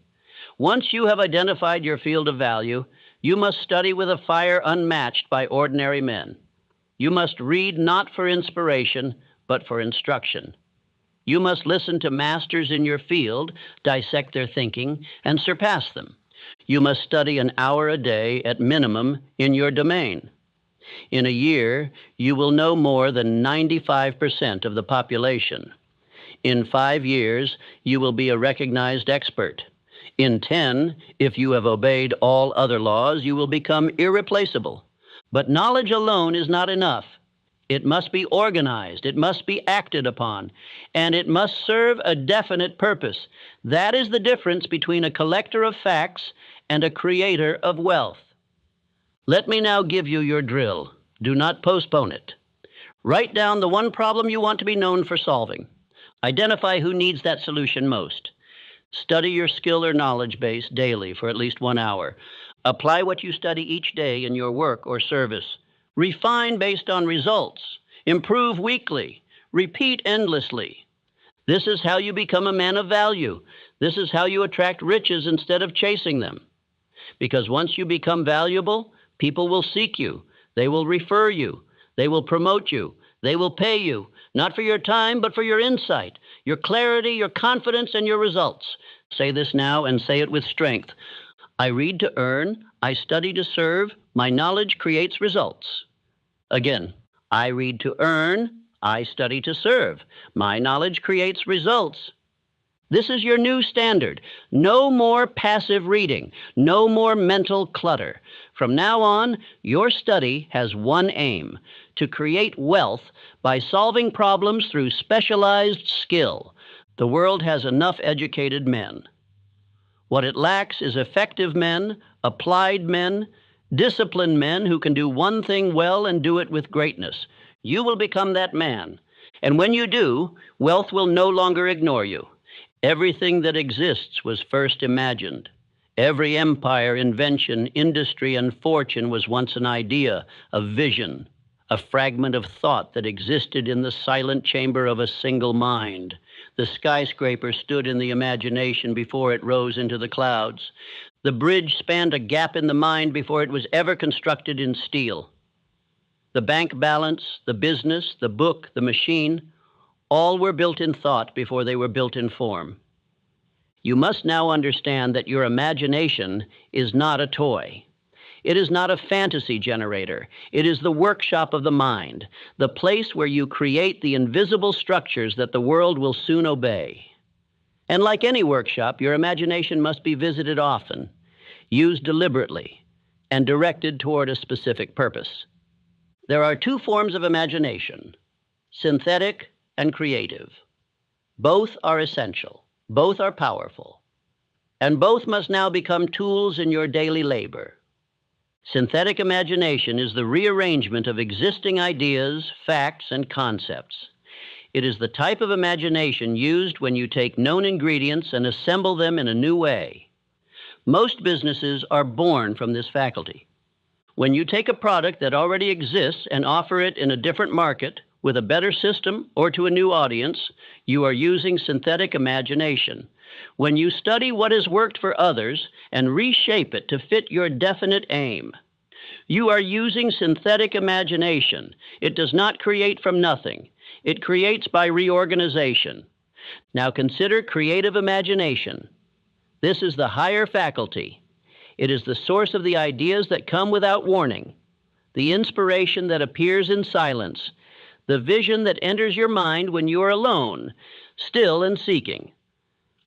Once you have identified your field of value, you must study with a fire unmatched by ordinary men. You must read not for inspiration, but for instruction. You must listen to masters in your field, dissect their thinking, and surpass them. You must study an hour a day at minimum in your domain. In a year, you will know more than 95% of the population. In 5 years, you will be a recognized expert. In 10, if you have obeyed all other laws, you will become irreplaceable. But knowledge alone is not enough. It must be organized, it must be acted upon, and it must serve a definite purpose. That is the difference between a collector of facts and a creator of wealth. Let me now give you your drill. Do not postpone it. Write down the one problem you want to be known for solving. Identify who needs that solution most. Study your skill or knowledge base daily for at least 1 hour. Apply what you study each day in your work or service. Refine based on results. Improve weekly. Repeat endlessly. This is how you become a man of value. This is how you attract riches instead of chasing them. Because once you become valuable, people will seek you. They will refer you. They will promote you. They will pay you, not for your time, but for your insight, your clarity, your confidence, and your results. Say this now and say it with strength. I read to earn. I study to serve. My knowledge creates results. Again, I read to earn. I study to serve. My knowledge creates results. This is your new standard. No more passive reading. No more mental clutter. From now on, your study has one aim: to create wealth by solving problems through specialized skill. The world has enough educated men. What it lacks is effective men, applied men, disciplined men who can do one thing well and do it with greatness. You will become that man. And when you do, wealth will no longer ignore you. Everything that exists was first imagined. Every empire, invention, industry, and fortune was once an idea, a vision, a fragment of thought that existed in the silent chamber of a single mind. The skyscraper stood in the imagination before it rose into the clouds. The bridge spanned a gap in the mind before it was ever constructed in steel. The bank balance, the business, the book, the machine, all were built in thought before they were built in form. You must now understand that your imagination is not a toy. It is not a fantasy generator. It is the workshop of the mind, the place where you create the invisible structures that the world will soon obey. And like any workshop, your imagination must be visited often, used deliberately, and directed toward a specific purpose. There are two forms of imagination: synthetic and creative. Both are essential. Both are powerful. And both must now become tools in your daily labor. Synthetic imagination is the rearrangement of existing ideas, facts, and concepts. It is the type of imagination used when you take known ingredients and assemble them in a new way. Most businesses are born from this faculty. When you take a product that already exists and offer it in a different market, with a better system or to a new audience, you are using synthetic imagination. When you study what has worked for others and reshape it to fit your definite aim, you are using synthetic imagination. It does not create from nothing. It creates by reorganization. Now consider creative imagination. This is the higher faculty. It is the source of the ideas that come without warning, the inspiration that appears in silence, the vision that enters your mind when you are alone, still and seeking.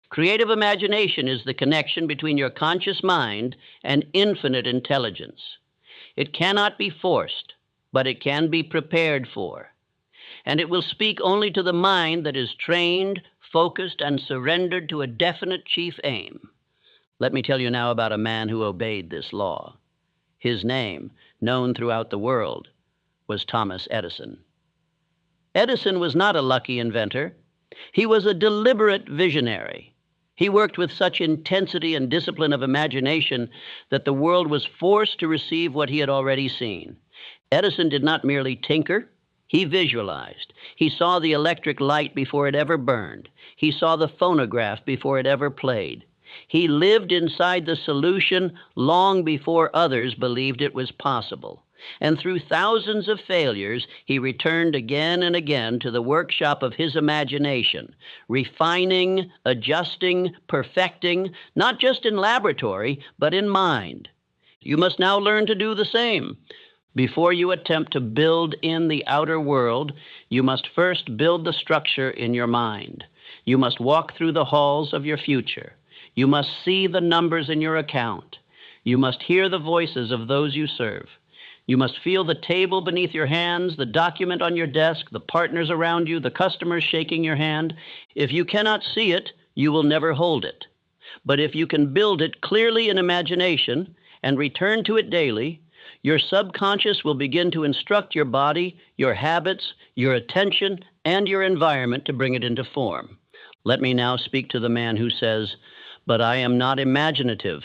Creative imagination is the connection between your conscious mind and infinite intelligence. It cannot be forced, but it can be prepared for. And it will speak only to the mind that is trained, focused, and surrendered to a definite chief aim. Let me tell you now about a man who obeyed this law. His name, known throughout the world, was Thomas Edison. Edison was not a lucky inventor. He was a deliberate visionary. He worked with such intensity and discipline of imagination that the world was forced to receive what he had already seen. Edison did not merely tinker, he visualized. He saw the electric light before it ever burned. He saw the phonograph before it ever played. He lived inside the solution long before others believed it was possible. And through thousands of failures, he returned again and again to the workshop of his imagination, refining, adjusting, perfecting, not just in laboratory, but in mind. You must now learn to do the same. Before you attempt to build in the outer world, you must first build the structure in your mind. You must walk through the halls of your future. You must see the numbers in your account. You must hear the voices of those you serve. You must feel the table beneath your hands, the document on your desk, the partners around you, the customers shaking your hand. If you cannot see it, you will never hold it. But if you can build it clearly in imagination and return to it daily, your subconscious will begin to instruct your body, your habits, your attention, and your environment to bring it into form. Let me now speak to the man who says, "But I am not imaginative."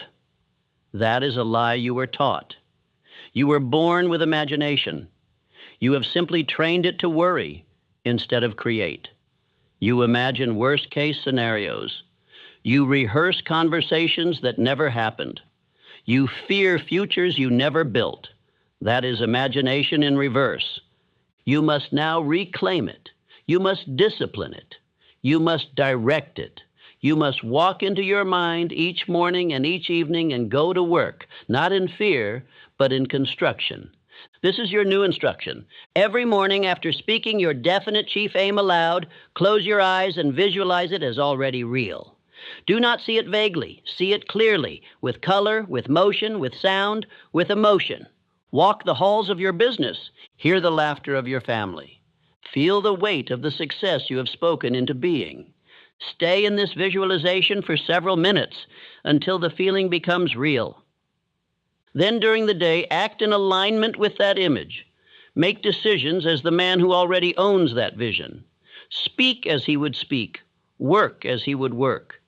That is a lie you were taught. You were born with imagination. You have simply trained it to worry instead of create. You imagine worst-case scenarios. You rehearse conversations that never happened. You fear futures you never built. That is imagination in reverse. You must now reclaim it. You must discipline it. You must direct it. You must walk into your mind each morning and each evening and go to work, not in fear, but in construction. This is your new instruction. Every morning after speaking your definite chief aim aloud, close your eyes and visualize it as already real. Do not see it vaguely. See it clearly, with color, with motion, with sound, with emotion. Walk the halls of your business. Hear the laughter of your family. Feel the weight of the success you have spoken into being. Stay in this visualization for several minutes until the feeling becomes real. Then during the day, act in alignment with that image. Make decisions as the man who already owns that vision. Speak as he would speak. Work as he would work.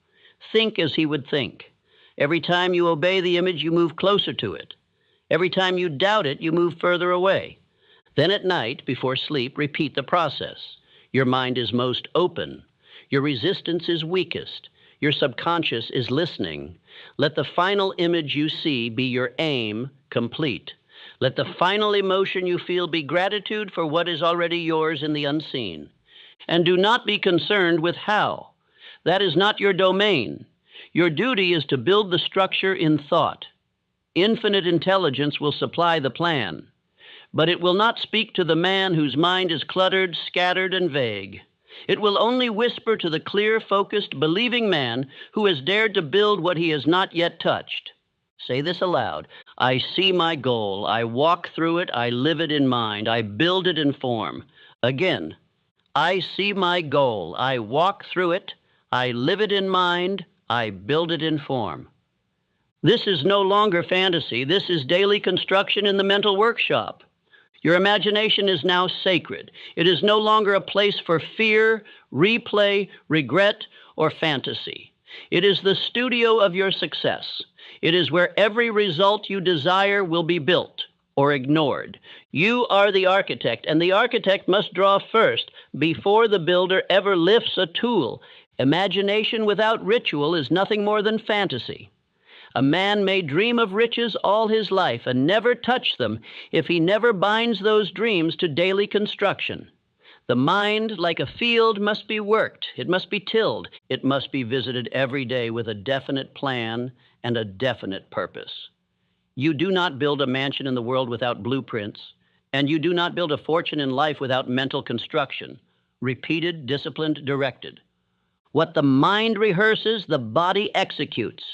Think as he would think. Every time you obey the image, you move closer to it. Every time you doubt it, you move further away. Then at night, before sleep, repeat the process. Your mind is most open. Your resistance is weakest. Your subconscious is listening. Let the final image you see be your aim complete. Let the final emotion you feel be gratitude for what is already yours in the unseen. And do not be concerned with how. That is not your domain. Your duty is to build the structure in thought. Infinite intelligence will supply the plan, but it will not speak to the man whose mind is cluttered, scattered, and vague. It will only whisper to the clear, focused, believing man who has dared to build what he has not yet touched. Say this aloud. I see my goal. I walk through it. I live it in mind. I build it in form. Again, I see my goal. I walk through it. I live it in mind. I build it in form. This is no longer fantasy. This is daily construction in the mental workshop. Your imagination is now sacred. It is no longer a place for fear, replay, regret, or fantasy. It is the studio of your success. It is where every result you desire will be built or ignored. You are the architect, and the architect must draw first before the builder ever lifts a tool. Imagination without ritual is nothing more than fantasy. A man may dream of riches all his life and never touch them if he never binds those dreams to daily construction. The mind, like a field, must be worked. It must be tilled. It must be visited every day with a definite plan and a definite purpose. You do not build a mansion in the world without blueprints, and you do not build a fortune in life without mental construction, repeated, disciplined, directed. What the mind rehearses, the body executes.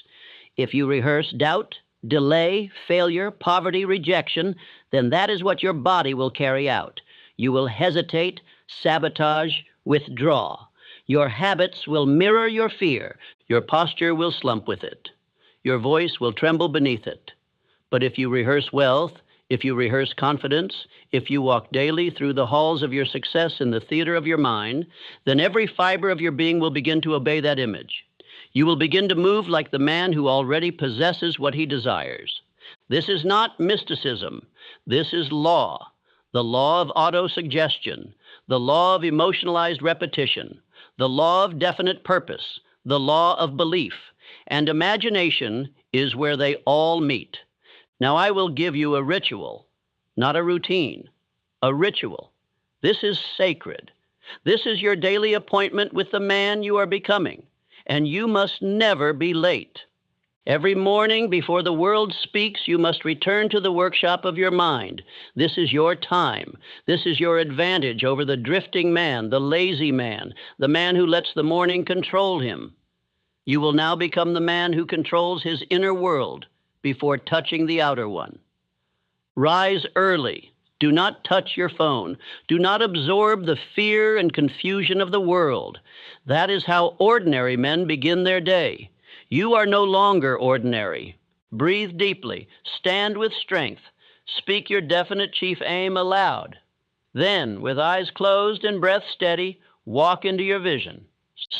If you rehearse doubt, delay, failure, poverty, rejection, then that is what your body will carry out. You will hesitate, sabotage, withdraw. Your habits will mirror your fear. Your posture will slump with it. Your voice will tremble beneath it. But if you rehearse wealth, if you rehearse confidence, if you walk daily through the halls of your success in the theater of your mind, then every fiber of your being will begin to obey that image. You will begin to move like the man who already possesses what he desires. This is not mysticism. This is law. The law of autosuggestion, the law of emotionalized repetition, the law of definite purpose, the law of belief, and imagination is where they all meet. Now I will give you a ritual, not a routine, a ritual. This is sacred. This is your daily appointment with the man you are becoming, and you must never be late. Every morning before the world speaks, you must return to the workshop of your mind. This is your time. This is your advantage over the drifting man, the lazy man, the man who lets the morning control him. You will now become the man who controls his inner world before touching the outer one. Rise early. Do not touch your phone. Do not absorb the fear and confusion of the world. That is how ordinary men begin their day. You are no longer ordinary. Breathe deeply. Stand with strength. Speak your definite chief aim aloud. Then, with eyes closed and breath steady, walk into your vision.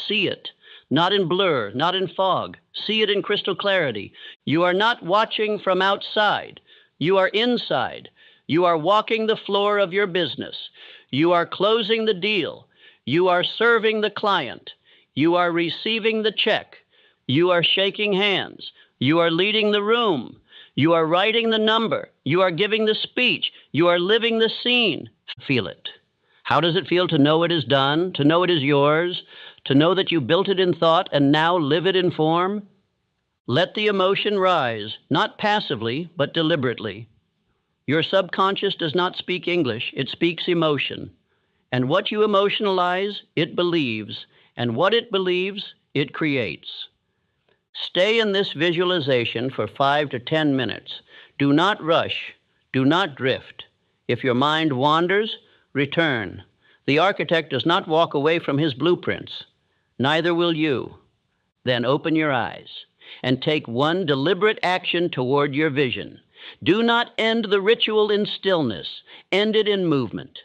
See it, not in blur, not in fog. See it in crystal clarity. You are not watching from outside. You are inside. You are walking the floor of your business. You are closing the deal. You are serving the client. You are receiving the check. You are shaking hands. You are leading the room. You are writing the number. You are giving the speech. You are living the scene. Feel it. How does it feel to know it is done, to know it is yours, to know that you built it in thought and now live it in form? Let the emotion rise, not passively, but deliberately. Your subconscious does not speak English. It speaks emotion. And what you emotionalize, it believes. And what it believes, it creates. Stay in this visualization for 5 to 10 minutes. Do not rush. Do not drift. If your mind wanders, return. The architect does not walk away from his blueprints. Neither will you. Then open your eyes and take one deliberate action toward your vision. Do not end the ritual in stillness. End it in movement.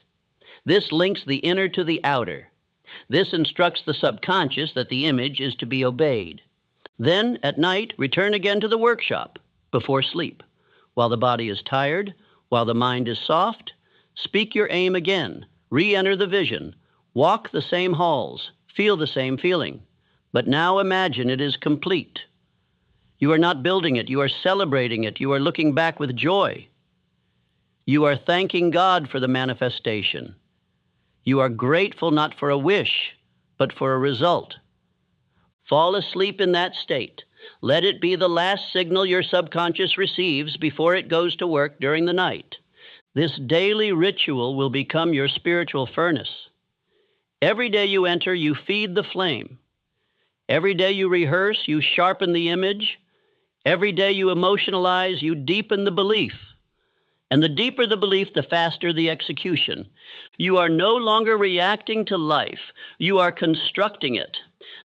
This links the inner to the outer. This instructs the subconscious that the image is to be obeyed. Then, at night, return again to the workshop before sleep. While the body is tired, while the mind is soft, speak your aim again. Re-enter the vision. Walk the same halls. Feel the same feeling. But now imagine it is complete. You are not building it. You are celebrating it. You are looking back with joy. You are thanking God for the manifestation. You are grateful not for a wish, but for a result. Fall asleep in that state. Let it be the last signal your subconscious receives before it goes to work during the night. This daily ritual will become your spiritual furnace. Every day you enter, you feed the flame. Every day you rehearse, you sharpen the image. Every day you emotionalize, you deepen the belief. And the deeper the belief, the faster the execution. You are no longer reacting to life. You are constructing it.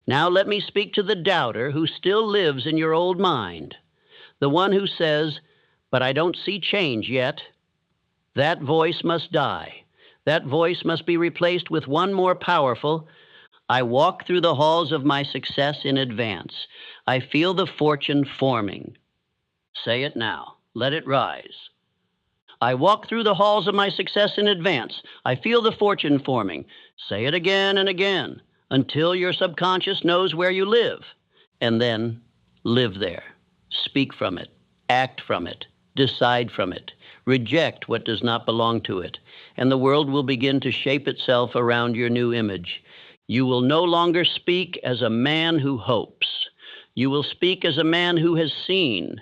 Now let me speak to the doubter who still lives in your old mind. The one who says, "But I don't see change yet." That voice must die. That voice must be replaced with one more powerful, "I walk through the halls of my success in advance. I feel the fortune forming." Say it now. Let it rise. I walk through the halls of my success in advance. I feel the fortune forming. Say it again and again until your subconscious knows where you live. And then live there. Speak from it. Act from it. Decide from it. Reject what does not belong to it. And the world will begin to shape itself around your new image. You will no longer speak as a man who hopes. You will speak as a man who has seen.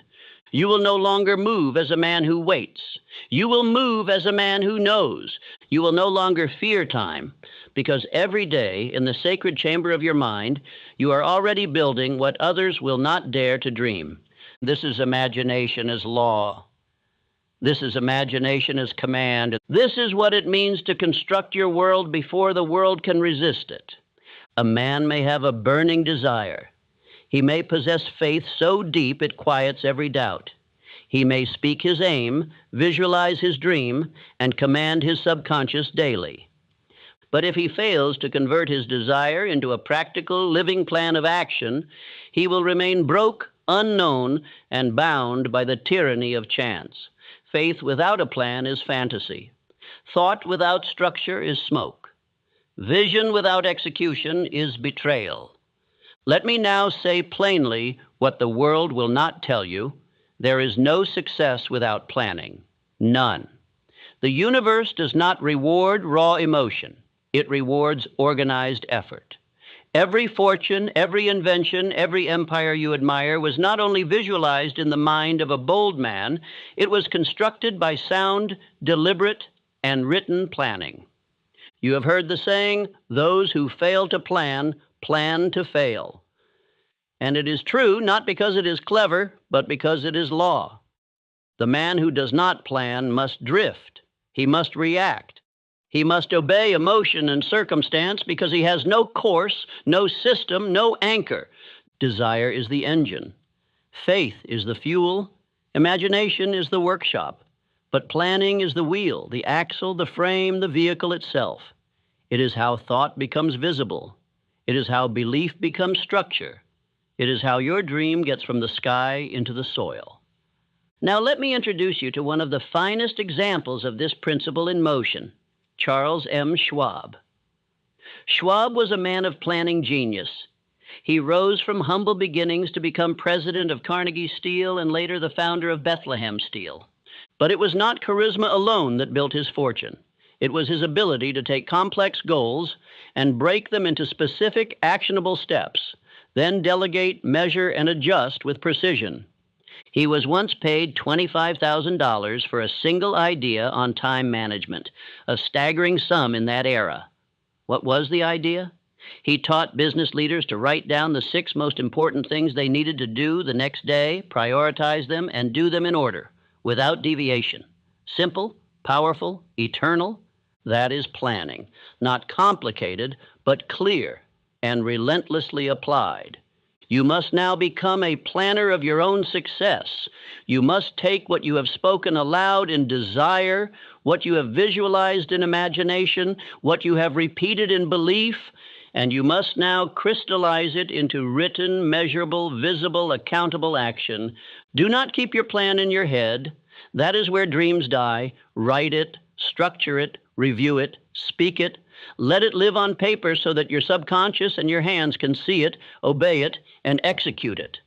You will no longer move as a man who waits. You will move as a man who knows. You will no longer fear time, because every day in the sacred chamber of your mind, you are already building what others will not dare to dream. This is imagination as law. This is imagination as command. This is what it means to construct your world before the world can resist it. A man may have a burning desire. He may possess faith so deep it quiets every doubt. He may speak his aim, visualize his dream, and command his subconscious daily. But if he fails to convert his desire into a practical, living plan of action, he will remain broke, unknown, and bound by the tyranny of chance. Faith without a plan is fantasy. Thought without structure is smoke. Vision without execution is betrayal. Let me now say plainly what the world will not tell you. There is no success without planning. None. The universe does not reward raw emotion. It rewards organized effort. Every fortune, every invention, every empire you admire was not only visualized in the mind of a bold man, it was constructed by sound, deliberate, and written planning. You have heard the saying, those who fail to plan, plan to fail. And it is true not because it is clever, but because it is law. The man who does not plan must drift. He must react. He must obey emotion and circumstance because he has no course, no system, no anchor. Desire is the engine. Faith is the fuel. Imagination is the workshop. But planning is the wheel, the axle, the frame, the vehicle itself. It is how thought becomes visible. It is how belief becomes structure. It is how your dream gets from the sky into the soil. Now let me introduce you to one of the finest examples of this principle in motion, Charles M. Schwab. Schwab was a man of planning genius. He rose from humble beginnings to become president of Carnegie Steel and later the founder of Bethlehem Steel. But it was not charisma alone that built his fortune. It was his ability to take complex goals and break them into specific, actionable steps, then delegate, measure, and adjust with precision. He was once paid $25,000 for a single idea on time management, a staggering sum in that era. What was the idea? He taught business leaders to write down the 6 most important things they needed to do the next day, prioritize them, and do them in order, without deviation. Simple, powerful, eternal. That is planning. Not complicated, but clear and relentlessly applied. You must now become a planner of your own success. You must take what you have spoken aloud in desire, what you have visualized in imagination, what you have repeated in belief, and you must now crystallize it into written, measurable, visible, accountable action. Do not keep your plan in your head. That is where dreams die. Write it, structure it, review it, speak it. Let it live on paper so that your subconscious and your hands can see it, obey it, and execute it.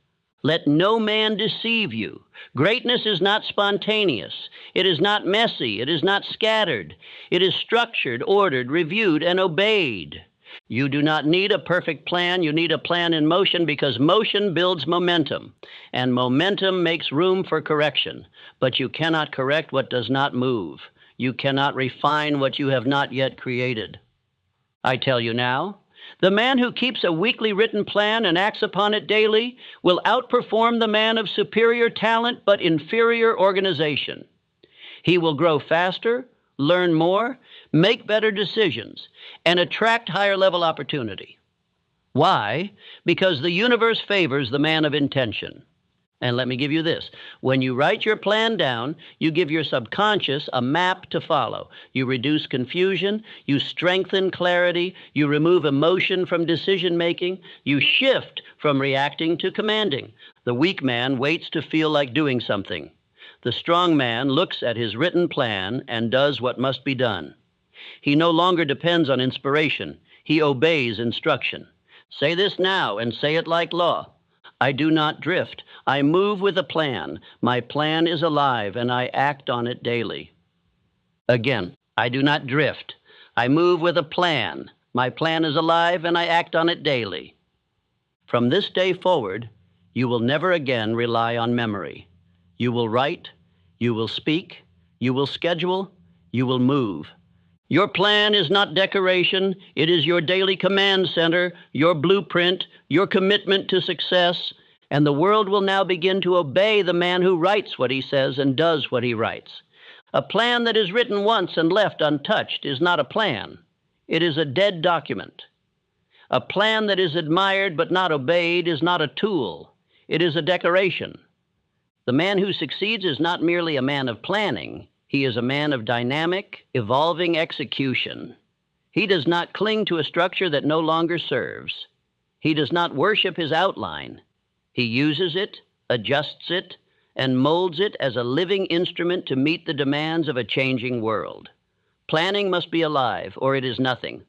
Let no man deceive you. Greatness is not spontaneous. It is not messy. It is not scattered. It is structured, ordered, reviewed, and obeyed. You do not need a perfect plan. You need a plan in motion because motion builds momentum, and momentum makes room for correction. But you cannot correct what does not move. You cannot refine what you have not yet created. I tell you now, the man who keeps a weekly written plan and acts upon it daily will outperform the man of superior talent but inferior organization. He will grow faster, learn more, make better decisions, and attract higher-level opportunity. Why? Because the universe favors the man of intention. And let me give you this. When you write your plan down, you give your subconscious a map to follow. You reduce confusion, you strengthen clarity, you remove emotion from decision-making, you shift from reacting to commanding. The weak man waits to feel like doing something. The strong man looks at his written plan and does what must be done. He no longer depends on inspiration. He obeys instruction. Say this now and say it like law. I do not drift. I move with a plan. My plan is alive, and I act on it daily. Again, I do not drift. I move with a plan. My plan is alive, and I act on it daily. From this day forward, you will never again rely on memory. You will write, you will speak, you will schedule, you will move. Your plan is not decoration. It is your daily command center, your blueprint, your commitment to success, and the world will now begin to obey the man who writes what he says and does what he writes. A plan that is written once and left untouched is not a plan. It is a dead document. A plan that is admired but not obeyed is not a tool. It is a decoration. The man who succeeds is not merely a man of planning. He is a man of dynamic, evolving execution. He does not cling to a structure that no longer serves. He does not worship his outline. He uses it, adjusts it, and molds it as a living instrument to meet the demands of a changing world. Planning must be alive, or it is nothing.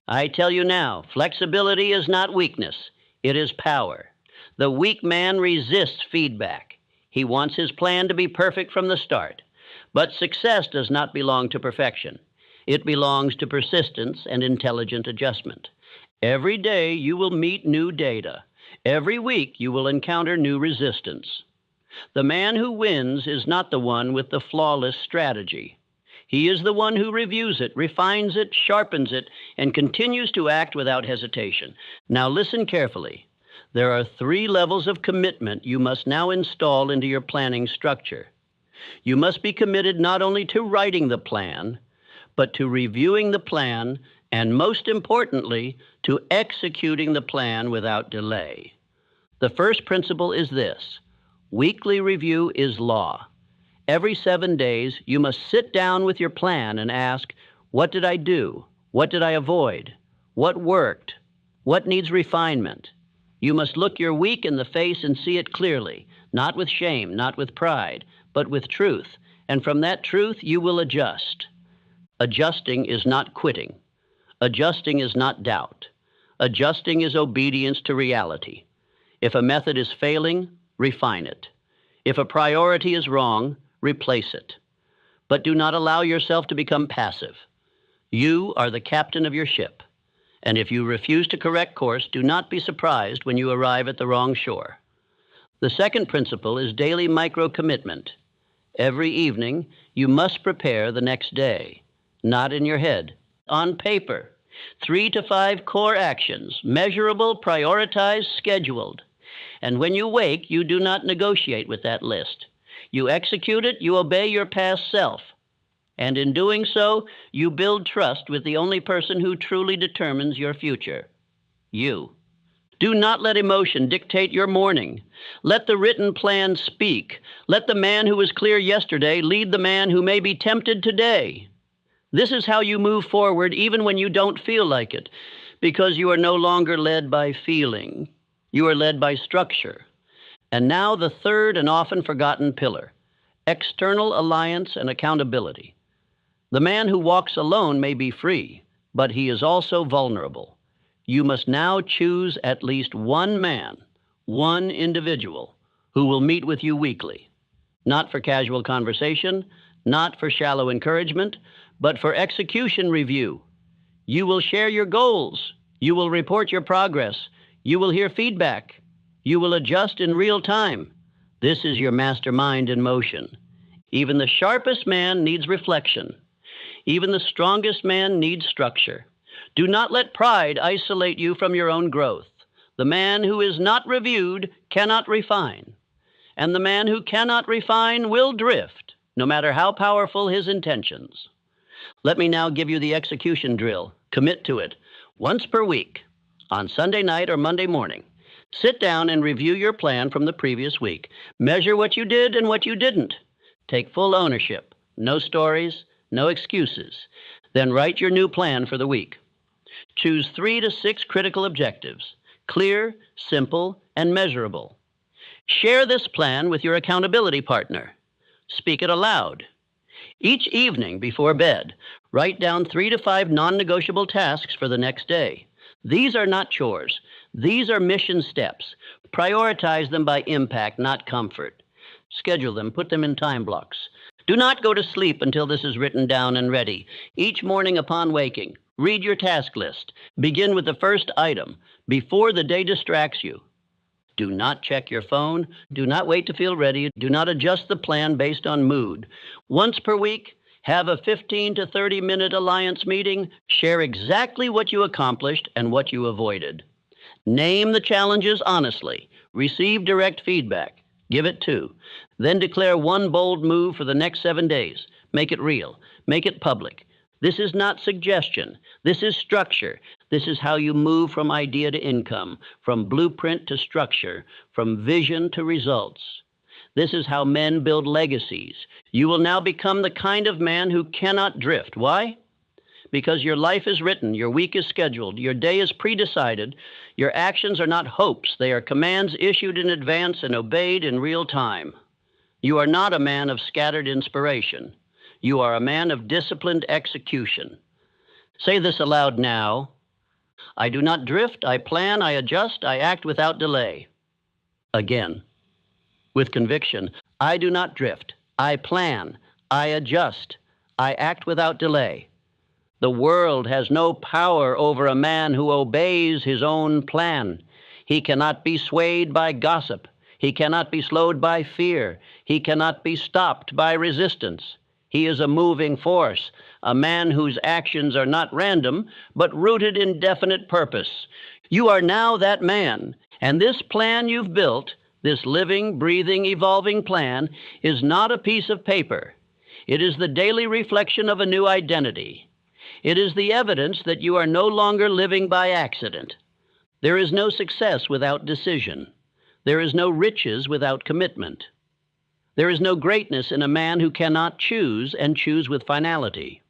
I tell you now, flexibility is not weakness, it is power. The weak man resists feedback. He wants his plan to be perfect from the start. But success does not belong to perfection. It belongs to persistence and intelligent adjustment. Every day you will meet new data. Every week you will encounter new resistance. The man who wins is not the one with the flawless strategy. He is the one who reviews it, refines it, sharpens it, and continues to act without hesitation. Now listen carefully. There are 3 levels of commitment you must now install into your planning structure. You must be committed not only to writing the plan, but to reviewing the plan, and most importantly, to executing the plan without delay. The first principle is this: weekly review is law. Every 7 days, you must sit down with your plan and ask, what did I do? What did I avoid? What worked? What needs refinement? You must look your week in the face and see it clearly, not with shame, not with pride, but with truth. And from that truth, you will adjust. Adjusting is not quitting. Adjusting is not doubt. Adjusting is obedience to reality. If a method is failing, refine it. If a priority is wrong, replace it. But do not allow yourself to become passive. You are the captain of your ship. And if you refuse to correct course, do not be surprised when you arrive at the wrong shore. The second principle is daily micro-commitment. Every evening, you must prepare the next day, not in your head, on paper. 3 to 5 core actions, measurable, prioritized, scheduled. And when you wake, you do not negotiate with that list. You execute it, you obey your past self. And in doing so, you build trust with the only person who truly determines your future: you. Do not let emotion dictate your morning. Let the written plan speak. Let the man who was clear yesterday lead the man who may be tempted today. This is how you move forward even when you don't feel like it, because you are no longer led by feeling. You are led by structure. And now the third and often forgotten pillar: external alliance and accountability. The man who walks alone may be free, but he is also vulnerable. You must now choose at least one man, one individual, who will meet with you weekly, not for casual conversation, not for shallow encouragement, but for execution review. You will share your goals. You will report your progress. You will hear feedback. You will adjust in real time. This is your mastermind in motion. Even the sharpest man needs reflection. Even the strongest man needs structure. Do not let pride isolate you from your own growth. The man who is not reviewed cannot refine. And the man who cannot refine will drift, no matter how powerful his intentions. Let me now give you the execution drill. Commit to it. Once per week, on Sunday night or Monday morning, sit down and review your plan from the previous week. Measure what you did and what you didn't. Take full ownership. No stories, no excuses. Then write your new plan for the week. Choose 3 to 6 critical objectives: clear, simple, and measurable. Share this plan with your accountability partner. Speak it aloud. Each evening before bed, write down 3 to 5 non-negotiable tasks for the next day. These are not chores. These are mission steps. Prioritize them by impact, not comfort. Schedule them, put them in time blocks. Do not go to sleep until this is written down and ready. Each morning upon waking, read your task list. Begin with the first item before the day distracts you. Do not check your phone. Do not wait to feel ready. Do not adjust the plan based on mood. Once per week, have a 15 to 30-minute alliance meeting. Share exactly what you accomplished and what you avoided. Name the challenges honestly. Receive direct feedback. Give it 2. Then declare one bold move for the next 7 days. Make it real. Make it public. This is not suggestion. This is structure. This is how you move from idea to income, from blueprint to structure, from vision to results. This is how men build legacies. You will now become the kind of man who cannot drift. Why? because your life is written, your week is scheduled, your day is predecided, your actions are not hopes, they are commands issued in advance and obeyed in real time. You are not a man of scattered inspiration. You are a man of disciplined execution. Say this aloud now. I do not drift, I plan, I adjust, I act without delay. Again, with conviction, I do not drift, I plan, I adjust, I act without delay. The world has no power over a man who obeys his own plan. He cannot be swayed by gossip. He cannot be slowed by fear. He cannot be stopped by resistance. He is a moving force, a man whose actions are not random, but rooted in definite purpose. You are now that man, and this plan you've built, this living, breathing, evolving plan, is not a piece of paper. It is the daily reflection of a new identity. It is the evidence that you are no longer living by accident. There is no success without decision. There is no riches without commitment. There is no greatness in a man who cannot choose and choose with finality.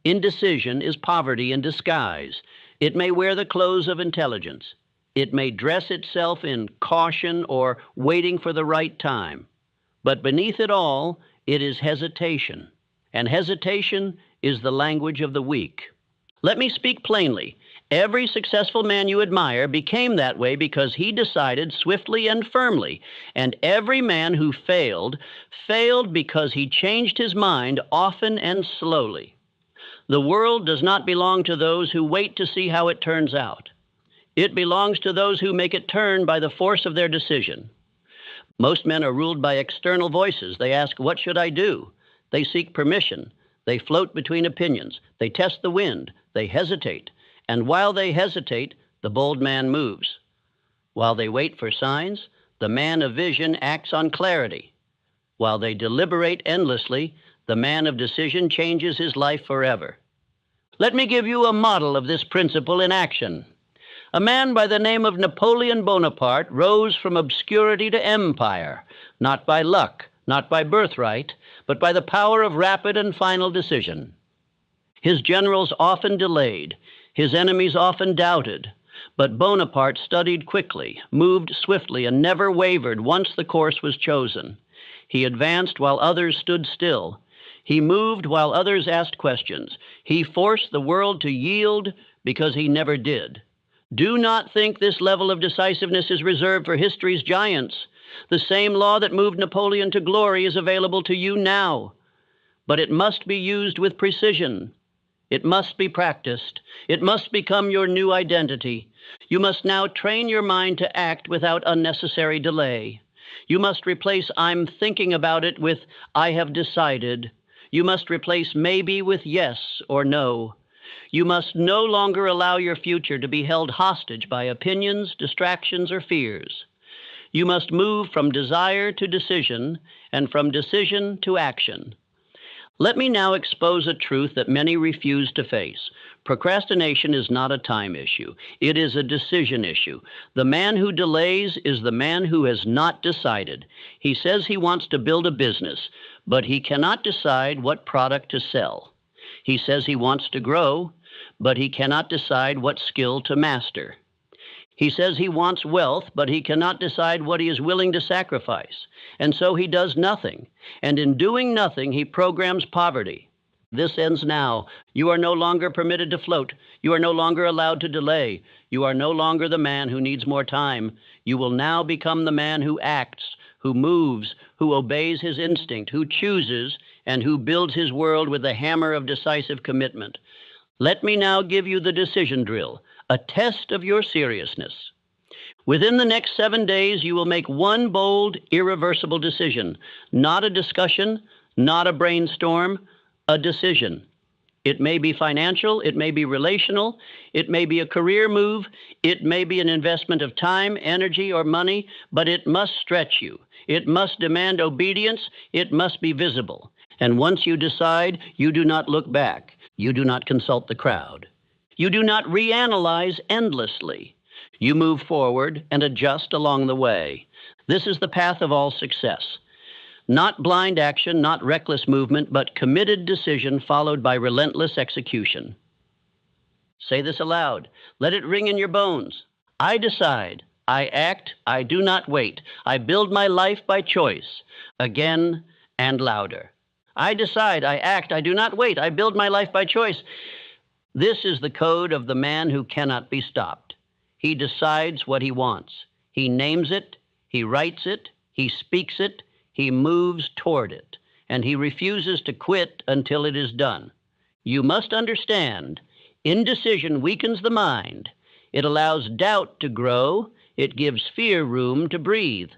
Indecision is poverty in disguise. It may wear the clothes of intelligence. It may dress itself in caution or waiting for the right time. But beneath it all, it is hesitation. And hesitation is the language of the weak. Let me speak plainly. Every successful man you admire became that way because he decided swiftly and firmly. And every man who failed because he changed his mind often and slowly. The world does not belong to those who wait to see how it turns out. It belongs to those who make it turn by the force of their decision. Most men are ruled by external voices. They ask, "What should I do?" They seek permission. They float between opinions. They test the wind. They hesitate. And while they hesitate, the bold man moves. While they wait for signs, the man of vision acts on clarity. While they deliberate endlessly, the man of decision changes his life forever. Let me give you a model of this principle in action. A man by the name of Napoleon Bonaparte rose from obscurity to empire, not by luck, not by birthright, but by the power of rapid and final decision. His generals often delayed, his enemies often doubted, but Bonaparte studied quickly, moved swiftly, and never wavered once the course was chosen. He advanced while others stood still. He moved while others asked questions. He forced the world to yield because he never did. Do not think this level of decisiveness is reserved for history's giants. The same law that moved Napoleon to glory is available to you now. But it must be used with precision. It must be practiced. It must become your new identity. You must now train your mind to act without unnecessary delay. You must replace "I'm thinking about it" with "I have decided." You must replace maybe with yes or no. You must no longer allow your future to be held hostage by opinions, distractions, or fears. You must move from desire to decision and from decision to action. Let me now expose a truth that many refuse to face. Procrastination is not a time issue. It is a decision issue. The man who delays is the man who has not decided. He says he wants to build a business, but he cannot decide what product to sell. He says he wants to grow, but he cannot decide what skill to master. He says he wants wealth, but he cannot decide what he is willing to sacrifice. And so he does nothing. And in doing nothing, he programs poverty. This ends now. You are no longer permitted to float. You are no longer allowed to delay. You are no longer the man who needs more time. You will now become the man who acts, who moves, who obeys his instinct, who chooses, and who builds his world with the hammer of decisive commitment. Let me now give you the decision drill, a test of your seriousness. Within the next 7 days, you will make one bold, irreversible decision. Not a discussion, not a brainstorm, a decision. It may be financial, it may be relational, it may be a career move, it may be an investment of time, energy, or money, but it must stretch you. It must demand obedience, it must be visible. And once you decide, you do not look back. You do not consult the crowd. You do not reanalyze endlessly. You move forward and adjust along the way. This is the path of all success. Not blind action, not reckless movement, but committed decision followed by relentless execution. Say this aloud. Let it ring in your bones. I decide. I act. I do not wait. I build my life by choice. Again and louder. I decide. I act. I do not wait. I build my life by choice. This is the code of the man who cannot be stopped. He decides what he wants. He names it. He writes it. He speaks it. He moves toward it. And he refuses to quit until it is done. You must understand, indecision weakens the mind. It allows doubt to grow. It gives fear room to breathe.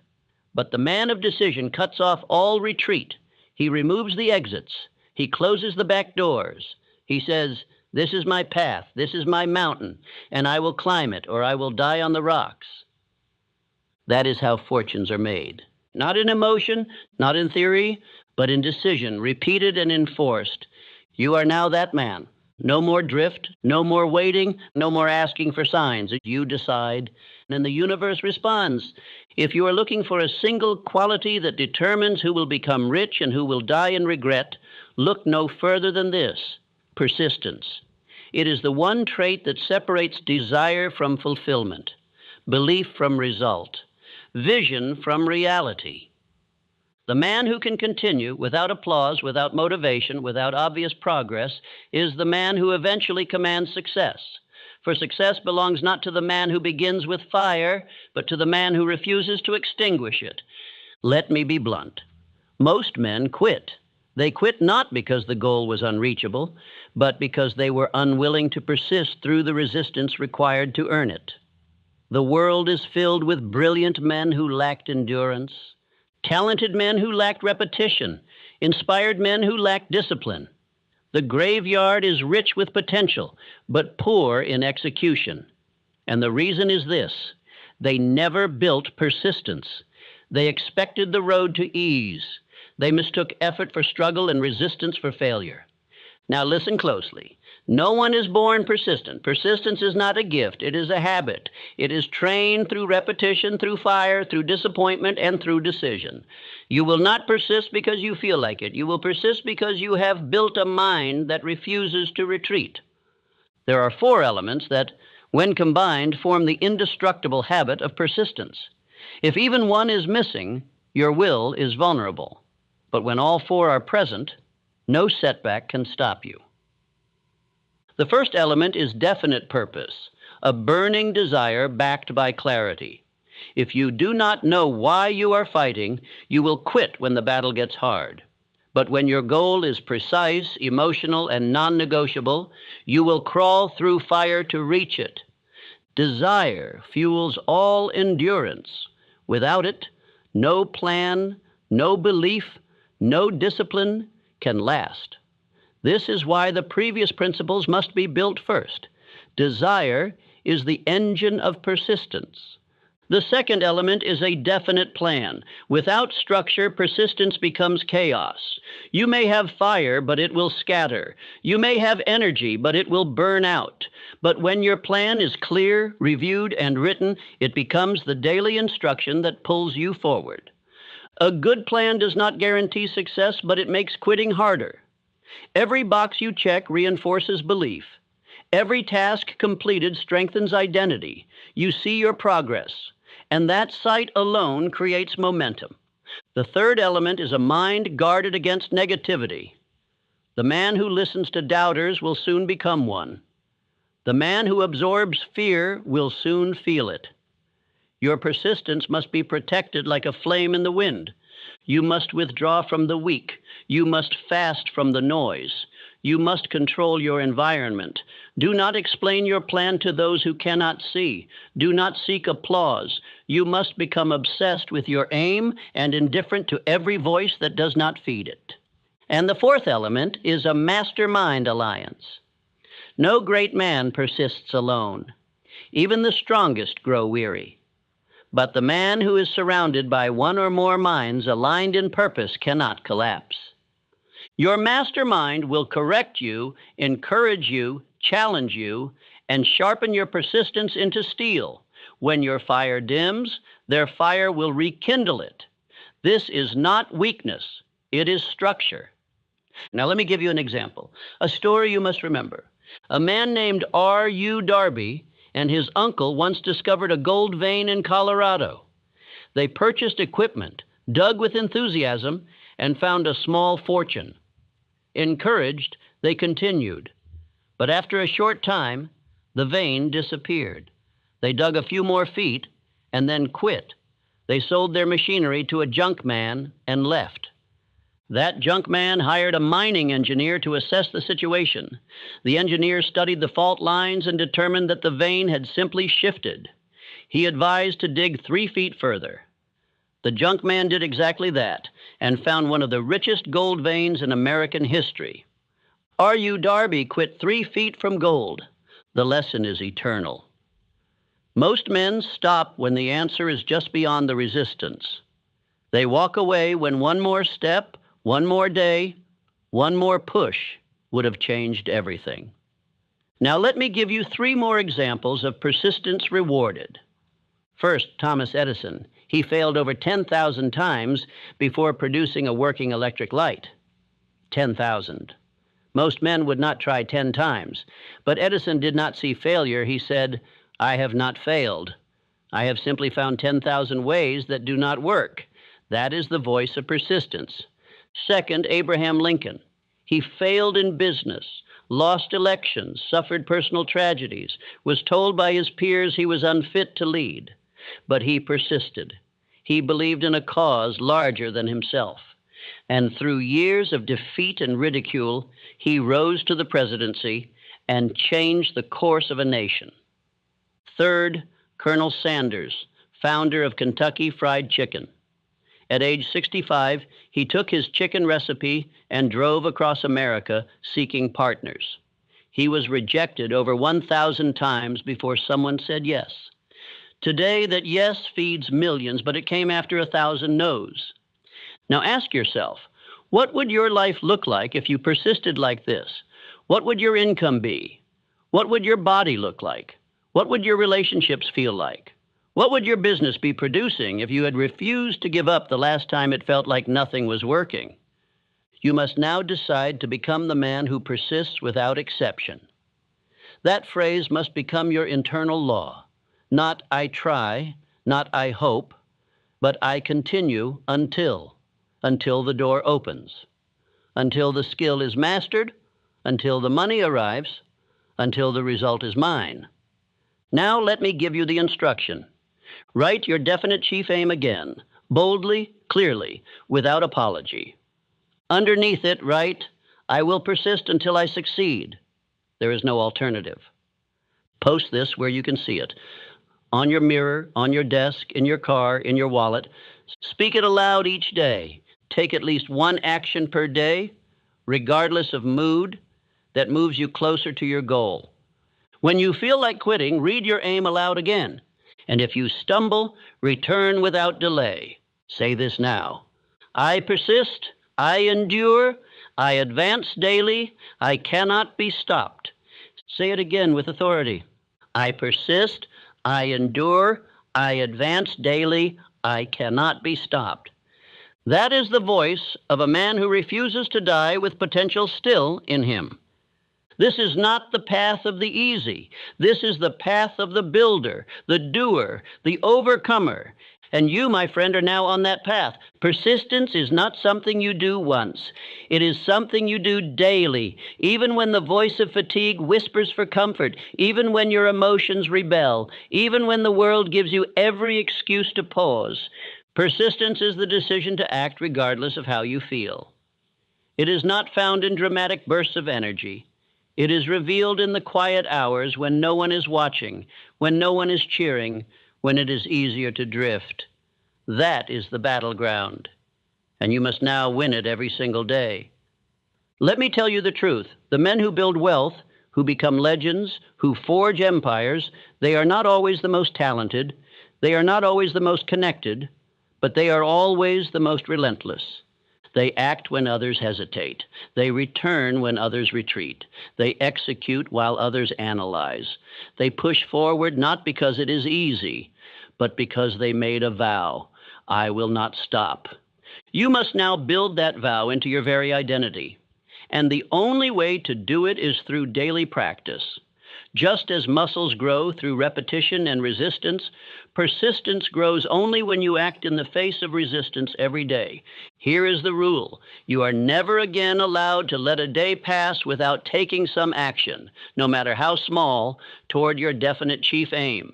But the man of decision cuts off all retreat. He removes the exits. He closes the back doors. He says, "This is my path. This is my mountain, and I will climb it, or I will die on the rocks." That is how fortunes are made. Not in emotion, not in theory, but in decision, repeated and enforced. You are now that man. No more drift, no more waiting, no more asking for signs. You decide, and the universe responds. If you are looking for a single quality that determines who will become rich and who will die in regret, look no further than this: persistence. It is the one trait that separates desire from fulfillment, belief from result, vision from reality. The man who can continue without applause, without motivation, without obvious progress, is the man who eventually commands success. For success belongs not to the man who begins with fire, but to the man who refuses to extinguish it. Let me be blunt. Most men quit. They quit not because the goal was unreachable, but because they were unwilling to persist through the resistance required to earn it. The world is filled with brilliant men who lacked endurance, talented men who lacked repetition, inspired men who lacked discipline. The graveyard is rich with potential, but poor in execution. And the reason is this: they never built persistence. They expected the road to ease. They mistook effort for struggle and resistance for failure. Now listen closely. No one is born persistent. Persistence is not a gift. It is a habit. It is trained through repetition, through fire, through disappointment, and through decision. You will not persist because you feel like it. You will persist because you have built a mind that refuses to retreat. There are 4 elements that, when combined, form the indestructible habit of persistence. If even one is missing, your will is vulnerable. But when all 4 are present, no setback can stop you. The first element is definite purpose, a burning desire backed by clarity. If you do not know why you are fighting, you will quit when the battle gets hard. But when your goal is precise, emotional, and non-negotiable, you will crawl through fire to reach it. Desire fuels all endurance. Without it, no plan, no belief, no discipline can last. This is why the previous principles must be built first. Desire is the engine of persistence. The second element is a definite plan. Without structure, persistence becomes chaos. You may have fire, but it will scatter. You may have energy, but it will burn out. But when your plan is clear, reviewed, and written, it becomes the daily instruction that pulls you forward. A good plan does not guarantee success, but it makes quitting harder. Every box you check reinforces belief. Every task completed strengthens identity. You see your progress, and that sight alone creates momentum. The third element is a mind guarded against negativity. The man who listens to doubters will soon become one. The man who absorbs fear will soon feel it. Your persistence must be protected like a flame in the wind. You must withdraw from the weak. You must fast from the noise. You must control your environment. Do not explain your plan to those who cannot see. Do not seek applause. You must become obsessed with your aim and indifferent to every voice that does not feed it. And the fourth element is a mastermind alliance. No great man persists alone. Even the strongest grow weary. But the man who is surrounded by one or more minds aligned in purpose cannot collapse. Your mastermind will correct you, encourage you, challenge you, and sharpen your persistence into steel. When your fire dims, their fire will rekindle it. This is not weakness, it is structure. Now, let me give you an example. A story you must remember. A man named R.U. Darby and his uncle once discovered a gold vein in Colorado. They purchased equipment, dug with enthusiasm, and found a small fortune. Encouraged, they continued. But after a short time, the vein disappeared. They dug a few more feet and then quit. They sold their machinery to a junk man and left. That junk man hired a mining engineer to assess the situation. The engineer studied the fault lines and determined that the vein had simply shifted. He advised to dig 3 feet further. The junk man did exactly that and found one of the richest gold veins in American history. R.U. Darby quit 3 feet from gold. The lesson is eternal. Most men stop when the answer is just beyond the resistance. They walk away when one more step, one more day, one more push would have changed everything. Now let me give you 3 more examples of persistence rewarded. First, Thomas Edison. He failed over 10,000 times before producing a working electric light. 10,000. Most men would not try 10 times, but Edison did not see failure. He said, "I have not failed. I have simply found 10,000 ways that do not work." That is the voice of persistence. Second, Abraham Lincoln. He failed in business, lost elections, suffered personal tragedies, was told by his peers he was unfit to lead. But he persisted. He believed in a cause larger than himself. And through years of defeat and ridicule, he rose to the presidency and changed the course of a nation. Third, Colonel Sanders, founder of Kentucky Fried Chicken. At age 65, he took his chicken recipe and drove across America seeking partners. He was rejected over 1,000 times before someone said yes. Today, that yes feeds millions, but it came after 1,000 no's. Now ask yourself, what would your life look like if you persisted like this? What would your income be? What would your body look like? What would your relationships feel like? What would your business be producing if you had refused to give up the last time it felt like nothing was working? You must now decide to become the man who persists without exception. That phrase must become your internal law. Not "I try," not "I hope," but "I continue until the door opens, until the skill is mastered, until the money arrives, until the result is mine." Now let me give you the instruction. Write your definite chief aim again, boldly, clearly, without apology. Underneath it, write, "I will persist until I succeed." There is no alternative. Post this where you can see it. On your mirror, on your desk, in your car, in your wallet. Speak it aloud each day. Take at least one action per day, regardless of mood, that moves you closer to your goal. When you feel like quitting, read your aim aloud again. And if you stumble, return without delay. Say this now. I persist, I endure, I advance daily, I cannot be stopped. Say it again with authority. I persist, I endure, I advance daily, I cannot be stopped. That is the voice of a man who refuses to die with potential still in him. This is not the path of the easy. This is the path of the builder, the doer, the overcomer. And you, my friend, are now on that path. Persistence is not something you do once. It is something you do daily, even when the voice of fatigue whispers for comfort, even when your emotions rebel, even when the world gives you every excuse to pause. Persistence is the decision to act regardless of how you feel. It is not found in dramatic bursts of energy. It is revealed in the quiet hours when no one is watching, when no one is cheering, when it is easier to drift. That is the battleground, and you must now win it every single day. Let me tell you the truth. The men who build wealth, who become legends, who forge empires, they are not always the most talented, they are not always the most connected, but they are always the most relentless. They act when others hesitate. They return when others retreat. They execute while others analyze. They push forward not because it is easy, but because they made a vow. I will not stop You must now build that vow into your very identity. And the only way to do it is through daily practice. Just as muscles grow through repetition and resistance, persistence grows only when you act in the face of resistance every day. Here is the rule. You are never again allowed to let a day pass without taking some action, no matter how small, toward your definite chief aim.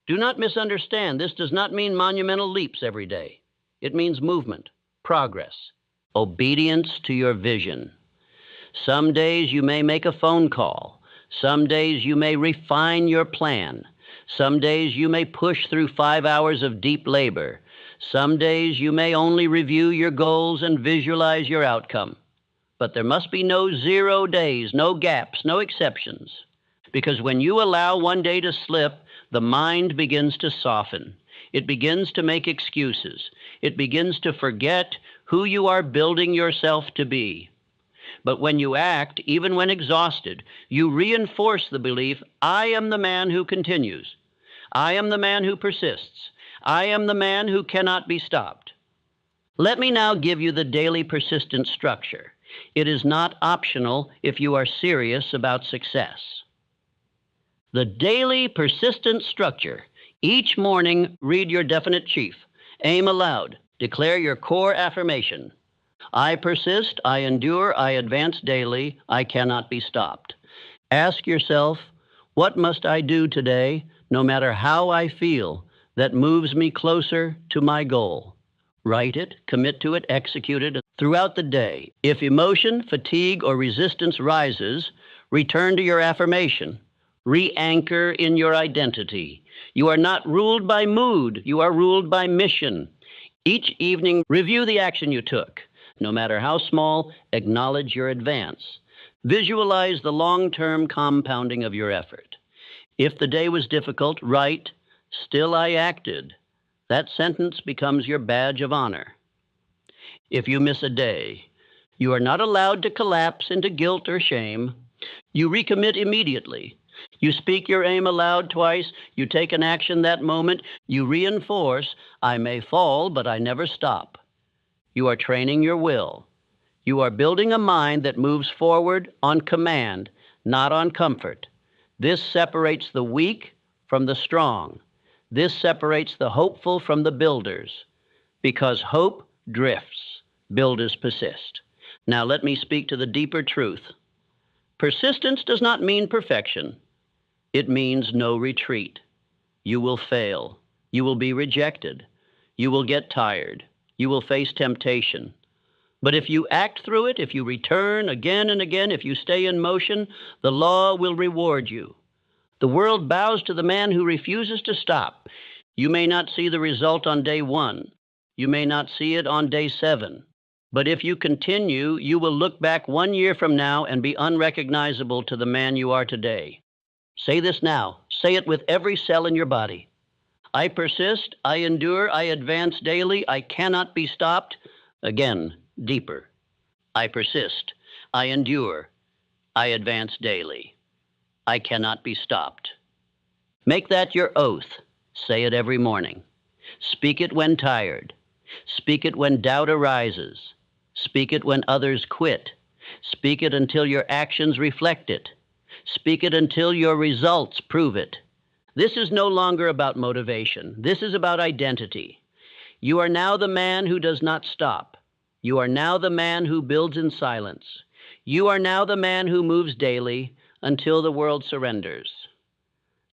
Do not misunderstand. This does not mean monumental leaps every day. It means movement, progress, obedience to your vision. Some days you may make a phone call. Some days you may refine your plan. Some days you may push through 5 hours of deep labor. Some days you may only review your goals and visualize your outcome. But there must be no 0 days, no gaps, no exceptions. Because when you allow one day to slip, the mind begins to soften. It begins to make excuses. It begins to forget who you are building yourself to be. But when you act, even when exhausted, you reinforce the belief, I am the man who continues. I am the man who persists. I am the man who cannot be stopped. Let me now give you the daily persistence structure. It is not optional if you are serious about success. The daily persistence structure. Each morning, read your definite chief. Aim aloud. Declare your core affirmation. I persist, I endure, I advance daily, I cannot be stopped. Ask yourself, what must I do today, no matter how I feel, that moves me closer to my goal? Write it, commit to it, execute it throughout the day. If emotion, fatigue, or resistance rises, return to your affirmation. Re-anchor in your identity. You are not ruled by mood, you are ruled by mission. Each evening, review the action you took. No matter how small, acknowledge your advance. Visualize the long-term compounding of your effort. If the day was difficult, write, still I acted. That sentence becomes your badge of honor. If you miss a day, you are not allowed to collapse into guilt or shame. You recommit immediately. You speak your aim aloud twice. You take an action that moment. You reinforce, I may fall, but I never stop. You are training your will. You are building a mind that moves forward on command, not on comfort. This separates the weak from the strong. This separates the hopeful from the builders. Because hope drifts, builders persist. Now let me speak to the deeper truth. Persistence does not mean perfection. It means no retreat. You will fail. You will be rejected. You will get tired. You will face temptation. But if you act through it, if you return again and again, if you stay in motion, the law will reward you. The world bows to the man who refuses to stop. You may not see the result on day 1. You may not see it on day 7. But if you continue, you will look back 1 year from now and be unrecognizable to the man you are today. Say this now. Say it with every cell in your body. I persist, I endure, I advance daily, I cannot be stopped. Again, deeper. I persist, I endure, I advance daily. I cannot be stopped. Make that your oath. Say it every morning. Speak it when tired. Speak it when doubt arises. Speak it when others quit. Speak it until your actions reflect it. Speak it until your results prove it. This is no longer about motivation. This is about identity. You are now the man who does not stop. You are now the man who builds in silence. You are now the man who moves daily until the world surrenders.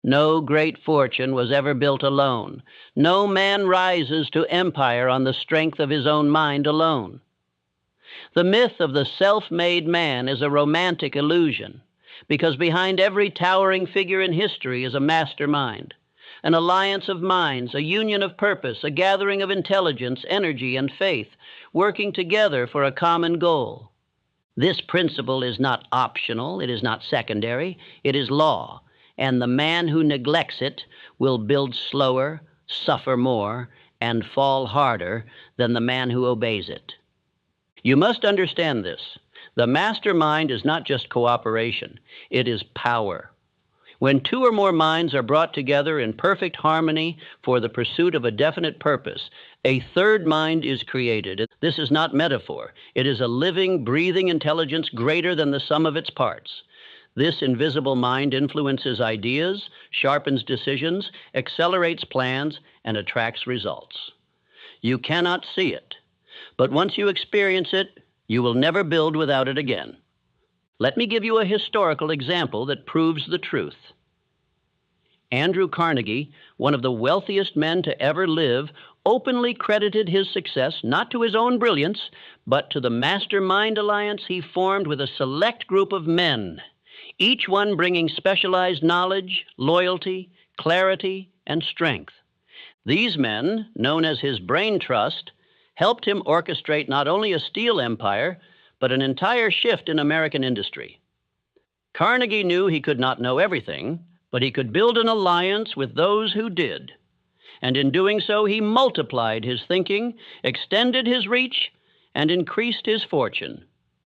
No great fortune was ever built alone. No man rises to empire on the strength of his own mind alone. The myth of the self-made man is a romantic illusion, because behind every towering figure in history is a mastermind, an alliance of minds, a union of purpose, a gathering of intelligence, energy, and faith, working together for a common goal. This principle is not optional, it is not secondary, it is law, and the man who neglects it will build slower, suffer more, and fall harder than the man who obeys it. You must understand this. The mastermind is not just cooperation, it is power. When two or more minds are brought together in perfect harmony for the pursuit of a definite purpose, a third mind is created. This is not metaphor. It is a living, breathing intelligence greater than the sum of its parts. This invisible mind influences ideas, sharpens decisions, accelerates plans, and attracts results. You cannot see it, but once you experience it, you will never build without it again. Let me give you a historical example that proves the truth. Andrew Carnegie, one of the wealthiest men to ever live, openly credited his success not to his own brilliance, but to the mastermind alliance he formed with a select group of men, each one bringing specialized knowledge, loyalty, clarity, and strength. These men, known as his brain trust, helped him orchestrate not only a steel empire, but an entire shift in American industry. Carnegie knew he could not know everything, but he could build an alliance with those who did. And in doing so, he multiplied his thinking, extended his reach, and increased his fortune.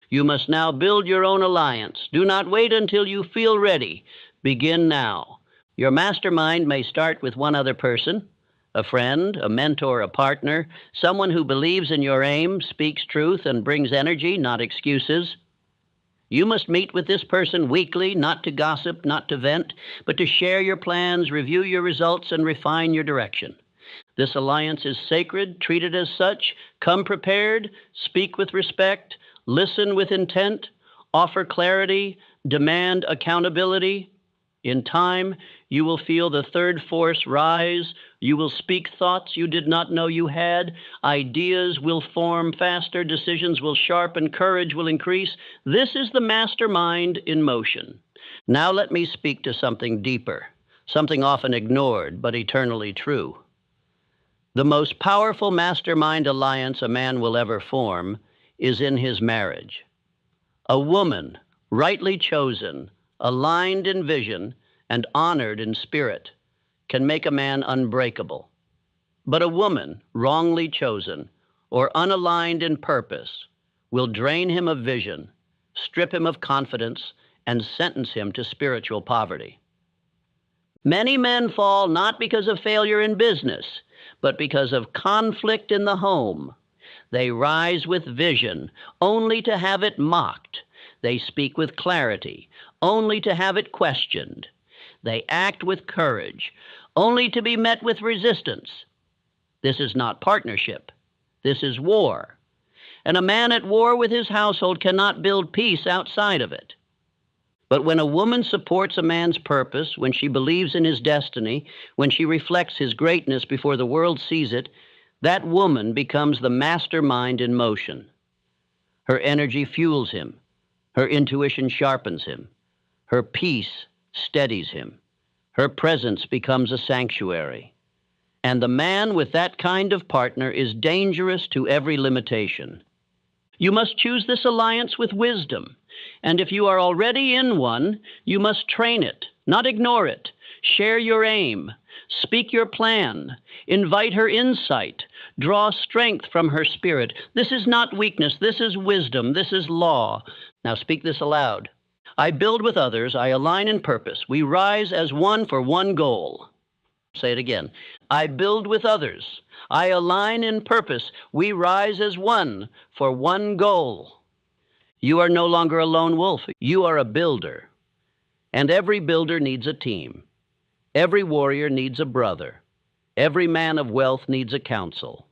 You must now build your own alliance. Do not wait until you feel ready. Begin now. Your mastermind may start with one other person, a friend, a mentor, a partner, someone who believes in your aim, speaks truth, and brings energy, not excuses. You must meet with this person weekly, not to gossip, not to vent, but to share your plans, review your results, and refine your direction. This alliance is sacred, treat it as such, come prepared, speak with respect, listen with intent, offer clarity, demand accountability. In time, you will feel the third force rise. You will speak thoughts you did not know you had. Ideas will form faster. Decisions will sharpen. Courage will increase. This is the mastermind in motion. Now let me speak to something deeper, something often ignored but eternally true. The most powerful mastermind alliance a man will ever form is in his marriage. A woman, rightly chosen, aligned in vision, and honored in spirit, can make a man unbreakable. But a woman, wrongly chosen, or unaligned in purpose, will drain him of vision, strip him of confidence, and sentence him to spiritual poverty. Many men fall not because of failure in business, but because of conflict in the home. They rise with vision, only to have it mocked. They speak with clarity, only to have it questioned. They act with courage, only to be met with resistance. This is not partnership. This is war. And a man at war with his household cannot build peace outside of it. But when a woman supports a man's purpose, when she believes in his destiny, when she reflects his greatness before the world sees it, that woman becomes the mastermind in motion. Her energy fuels him. Her intuition sharpens him. Her peace steadies him. Her presence becomes a sanctuary. And the man with that kind of partner is dangerous to every limitation. You must choose this alliance with wisdom. And if you are already in one, you must train it, not ignore it. Share your aim. Speak your plan. Invite her insight. Draw strength from her spirit. This is not weakness. This is wisdom. This is law. Now speak this aloud. I build with others. I align in purpose. We rise as one for one goal. Say it again. I build with others. I align in purpose. We rise as one for one goal. You are no longer a lone wolf. You are a builder. And every builder needs a team. Every warrior needs a brother. Every man of wealth needs a counsel.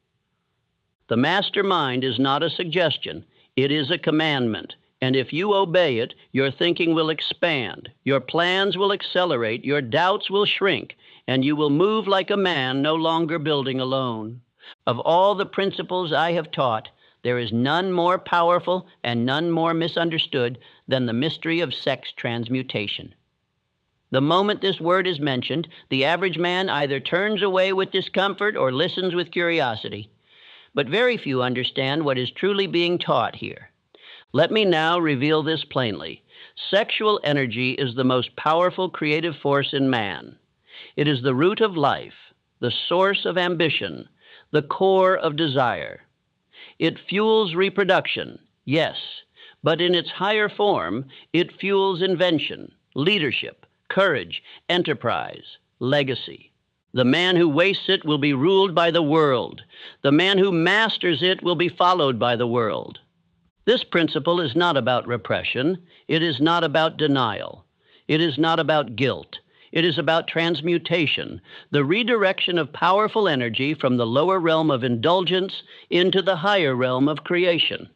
The mastermind is not a suggestion. It is a commandment. And if you obey it, your thinking will expand. Your plans will accelerate. Your doubts will shrink. And you will move like a man, no longer building alone. Of all the principles I have taught, there is none more powerful and none more misunderstood than the mystery of sex transmutation. The moment this word is mentioned, the average man either turns away with discomfort or listens with curiosity. But very few understand what is truly being taught here. Let me now reveal this plainly. Sexual energy is the most powerful creative force in man. It is the root of life, the source of ambition, the core of desire. It fuels reproduction, yes, but in its higher form, it fuels invention, leadership, courage, enterprise, legacy. The man who wastes it will be ruled by the world. The man who masters it will be followed by the world. This principle is not about repression. It is not about denial. It is not about guilt. It is about transmutation, the redirection of powerful energy from the lower realm of indulgence into the higher realm of creation.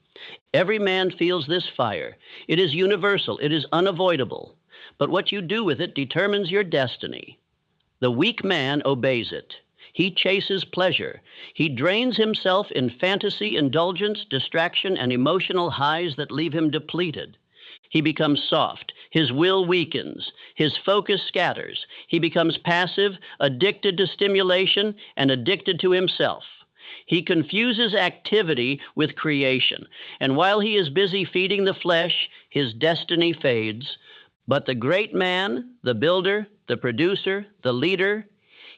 Every man feels this fire. It is universal. It is unavoidable. But what you do with it determines your destiny. The weak man obeys it. He chases pleasure. He drains himself in fantasy, indulgence, distraction, and emotional highs that leave him depleted. He becomes soft. His will weakens. His focus scatters. He becomes passive, addicted to stimulation, and addicted to himself. He confuses activity with creation. And while he is busy feeding the flesh, his destiny fades. But the great man, the builder, the producer, the leader,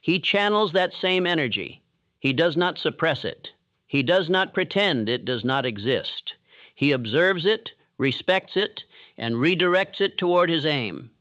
he channels that same energy. He does not suppress it. He does not pretend it does not exist. He observes it, respects it, and redirects it toward his aim.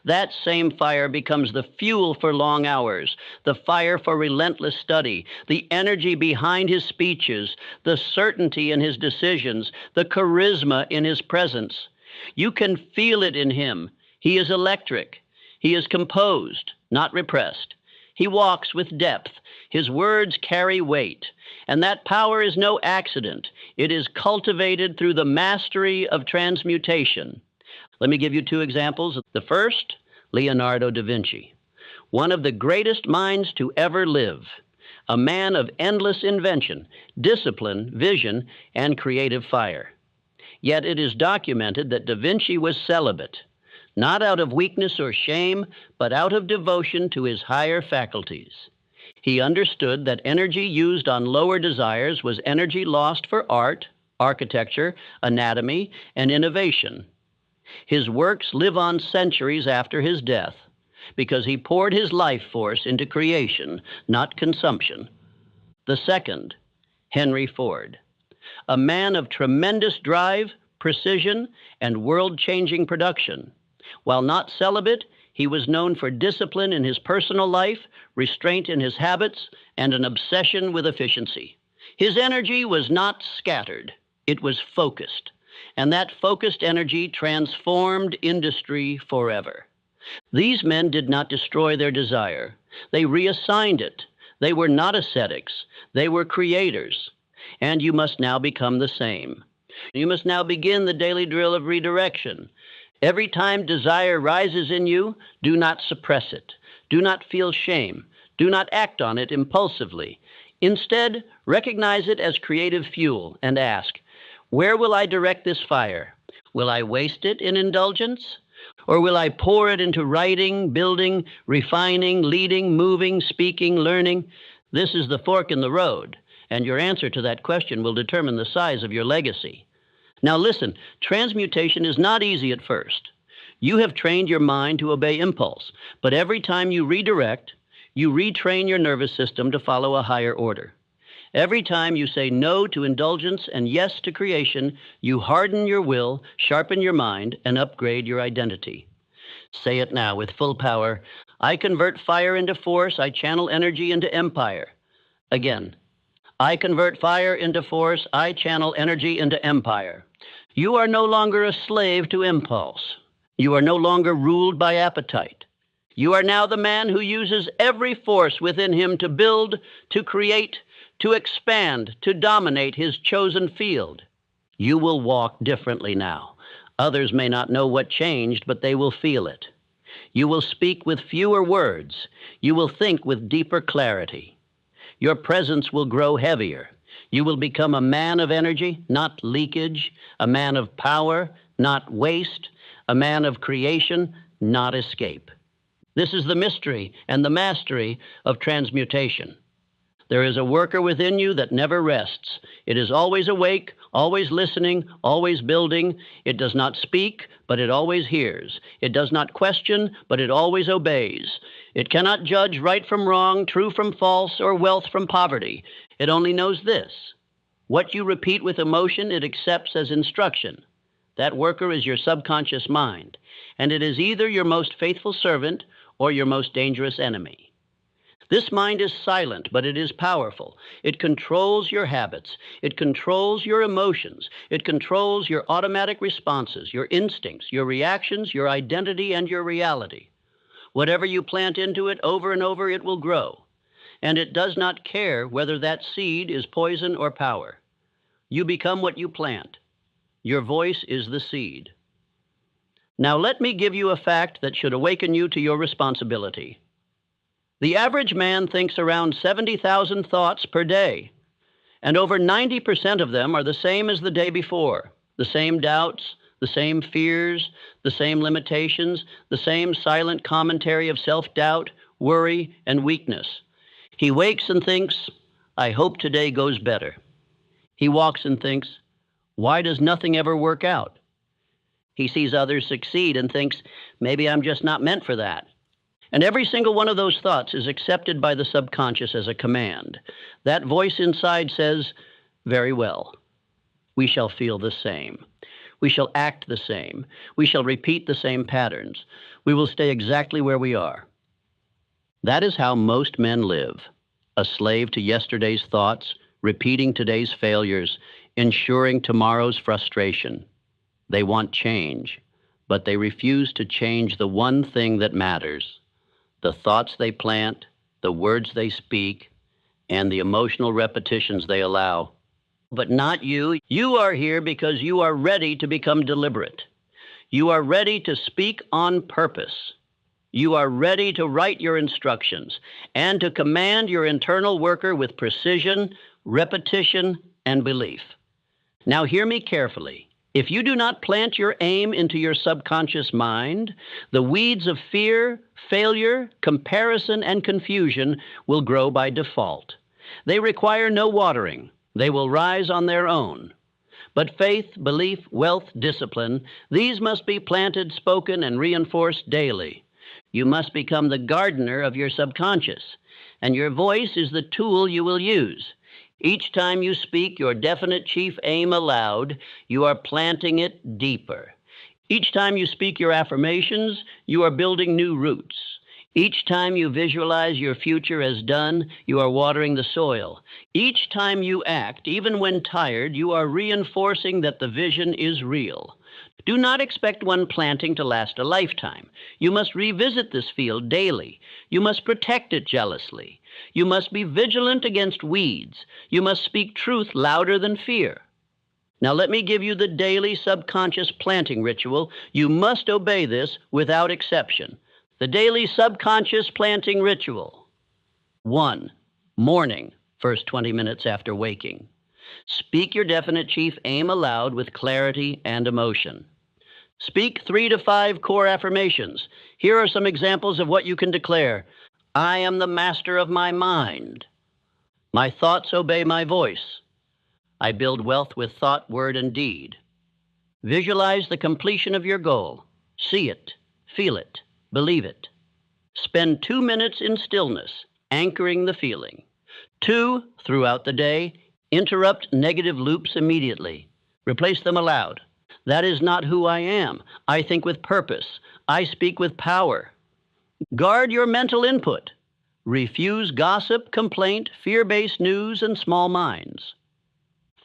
That same fire becomes the fuel for long hours, the fire for relentless study, the energy behind his speeches, the certainty in his decisions, the charisma in his presence. You can feel it in him. He is electric. He is composed, not repressed. He walks with depth. His words carry weight. And that power is no accident. It is cultivated through the mastery of transmutation. Let me give you two examples. The first, Leonardo da Vinci, one of the greatest minds to ever live, a man of endless invention, discipline, vision, and creative fire. Yet it is documented that da Vinci was celibate, not out of weakness or shame, but out of devotion to his higher faculties. He understood that energy used on lower desires was energy lost for art, architecture, anatomy, and innovation. His works live on centuries after his death because he poured his life force into creation, not consumption. The second, Henry Ford, a man of tremendous drive, precision, and world-changing production. While not celibate, he was known for discipline in his personal life, restraint in his habits, and an obsession with efficiency. His energy was not scattered, it was focused, and that focused energy transformed industry forever. These men did not destroy their desire. They reassigned it. They were not ascetics. They were creators. And you must now become the same. You must now begin the daily drill of redirection. Every time desire rises in you, do not suppress it. Do not feel shame. Do not act on it impulsively. Instead, recognize it as creative fuel and ask, where will I direct this fire? Will I waste it in indulgence? Or will I pour it into writing, building, refining, leading, moving, speaking, learning? This is the fork in the road, and your answer to that question will determine the size of your legacy. Now listen, transmutation is not easy at first. You have trained your mind to obey impulse, but every time you redirect, you retrain your nervous system to follow a higher order. Every time you say no to indulgence and yes to creation, you harden your will, sharpen your mind, and upgrade your identity. Say it now with full power. I convert fire into force. I channel energy into empire. Again, I convert fire into force. I channel energy into empire. You are no longer a slave to impulse. You are no longer ruled by appetite. You are now the man who uses every force within him to build, to create, to expand, to dominate his chosen field. You will walk differently now. Others may not know what changed, but they will feel it. You will speak with fewer words. You will think with deeper clarity. Your presence will grow heavier. You will become a man of energy, not leakage, a man of power, not waste, a man of creation, not escape. This is the mystery and the mastery of transmutation. There is a worker within you that never rests. It is always awake, always listening, always building. It does not speak, but it always hears. It does not question, but it always obeys. It cannot judge right from wrong, true from false, or wealth from poverty. It only knows this. What you repeat with emotion, it accepts as instruction. That worker is your subconscious mind, and it is either your most faithful servant or your most dangerous enemy. This mind is silent, but it is powerful. It controls your habits. It controls your emotions. It controls your automatic responses, your instincts, your reactions, your identity, and your reality. Whatever you plant into it over and over, it will grow. And it does not care whether that seed is poison or power. You become what you plant. Your voice is the seed. Now let me give you a fact that should awaken you to your responsibility. The average man thinks around 70,000 thoughts per day, and over 90% of them are the same as the day before. The same doubts, the same fears, the same limitations, the same silent commentary of self-doubt, worry, and weakness. He wakes and thinks, I hope today goes better. He walks and thinks, why does nothing ever work out? He sees others succeed and thinks, maybe I'm just not meant for that. And every single one of those thoughts is accepted by the subconscious as a command. That voice inside says, very well, we shall feel the same. We shall act the same. We shall repeat the same patterns. We will stay exactly where we are. That is how most men live, a slave to yesterday's thoughts, repeating today's failures, ensuring tomorrow's frustration. They want change, but they refuse to change the one thing that matters. The thoughts they plant, the words they speak, and the emotional repetitions they allow. But not you. You are here because you are ready to become deliberate. You are ready to speak on purpose. You are ready to write your instructions and to command your internal worker with precision, repetition, and belief. Now hear me carefully. If you do not plant your aim into your subconscious mind, the weeds of fear, failure, comparison, and confusion will grow by default. They require no watering. They will rise on their own. But faith, belief, wealth, discipline, these must be planted, spoken, and reinforced daily. You must become the gardener of your subconscious, and your voice is the tool you will use. Each time you speak your definite chief aim aloud, you are planting it deeper. Each time you speak your affirmations, you are building new roots. Each time you visualize your future as done, you are watering the soil. Each time you act, even when tired, you are reinforcing that the vision is real. Do not expect one planting to last a lifetime. You must revisit this field daily. You must protect it jealously. You must be vigilant against weeds. You must speak truth louder than fear. Now let me give you the daily subconscious planting ritual. You must obey this without exception. The daily subconscious planting ritual. 1. Morning, first 20 minutes after waking. Speak your definite chief aim aloud with clarity and emotion. Speak 3 to 5 core affirmations. Here are some examples of what you can declare. I am the master of my mind. My thoughts obey my voice. I build wealth with thought, word, and deed. Visualize the completion of your goal. See it, feel it, believe it. Spend 2 minutes in stillness, anchoring the feeling. 2, throughout the day, interrupt negative loops immediately. Replace them aloud. That is not who I am. I think with purpose. I speak with power. Guard your mental input. Refuse gossip, complaint, fear-based news, and small minds.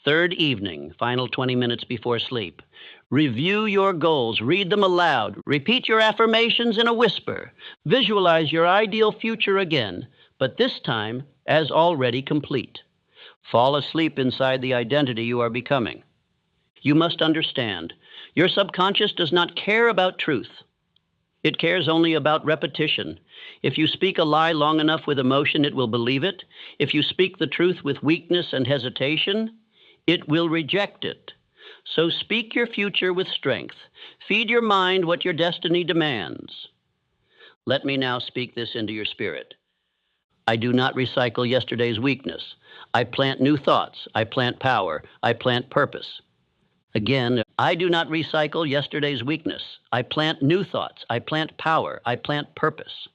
3rd evening, final 20 minutes before sleep. Review your goals. Read them aloud. Repeat your affirmations in a whisper. Visualize your ideal future again, but this time as already complete. Fall asleep inside the identity you are becoming. You must understand, your subconscious does not care about truth. It cares only about repetition. If you speak a lie long enough with emotion, it will believe it. If you speak the truth with weakness and hesitation, it will reject it. So speak your future with strength. Feed your mind what your destiny demands. Let me now speak this into your spirit. I do not recycle yesterday's weakness. I plant new thoughts. I plant power. I plant purpose. Again, I do not recycle yesterday's weakness. I plant new thoughts. I plant power. I plant purpose.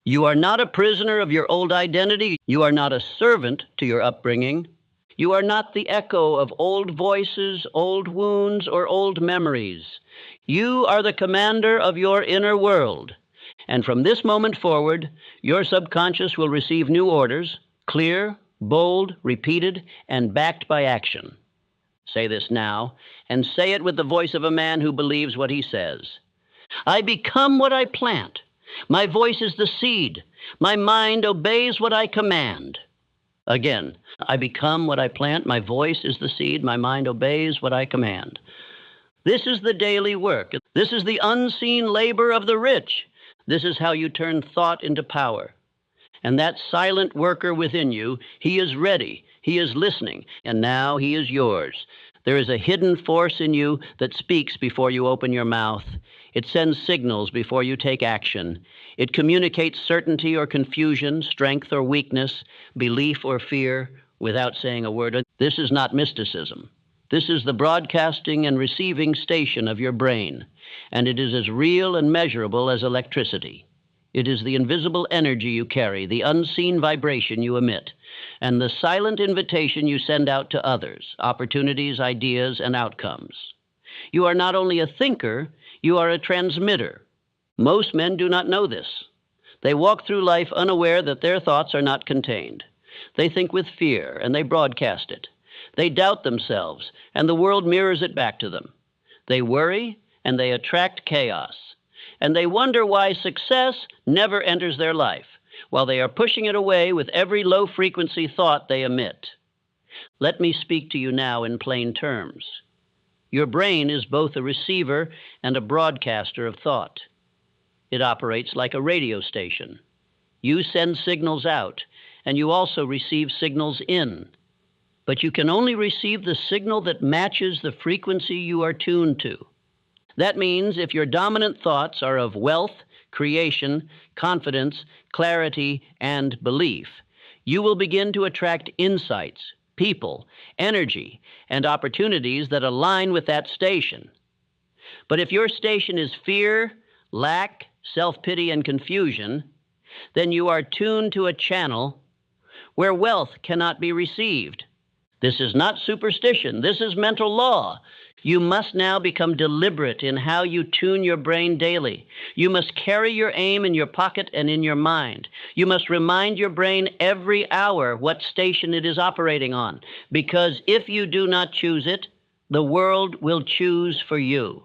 You are not a prisoner of your old identity. You are not a servant to your upbringing. You are not the echo of old voices, old wounds, or old memories. You are the commander of your inner world. And from this moment forward, your subconscious will receive new orders, clear, bold, repeated, and backed by action. Say this now, and say it with the voice of a man who believes what he says. I become what I plant. My voice is the seed. My mind obeys what I command. Again, I become what I plant. My voice is the seed. My mind obeys what I command. This is the daily work. This is the unseen labor of the rich. This is how you turn thought into power. And that silent worker within you, he is ready. He is listening. And now he is yours. There is a hidden force in you that speaks before you open your mouth. It sends signals before you take action. It communicates certainty or confusion, strength or weakness, belief or fear, without saying a word. This is not mysticism. This is the broadcasting and receiving station of your brain, and it is as real and measurable as electricity. It is the invisible energy you carry, the unseen vibration you emit, and the silent invitation you send out to others, opportunities, ideas, and outcomes. You are not only a thinker, you are a transmitter. Most men do not know this. They walk through life unaware that their thoughts are not contained. They think with fear, and they broadcast it. They doubt themselves, and the world mirrors it back to them. They worry, and they attract chaos. And they wonder why success never enters their life, while they are pushing it away with every low-frequency thought they emit. Let me speak to you now in plain terms. Your brain is both a receiver and a broadcaster of thought. It operates like a radio station. You send signals out, and you also receive signals in. But you can only receive the signal that matches the frequency you are tuned to. That means if your dominant thoughts are of wealth, creation, confidence, clarity, and belief, you will begin to attract insights, people, energy, and opportunities that align with that station. But if your station is fear, lack, self-pity, and confusion, then you are tuned to a channel where wealth cannot be received. This is not superstition. This is mental law. You must now become deliberate in how you tune your brain daily. You must carry your aim in your pocket and in your mind. You must remind your brain every hour what station it is operating on, because if you do not choose it, the world will choose for you.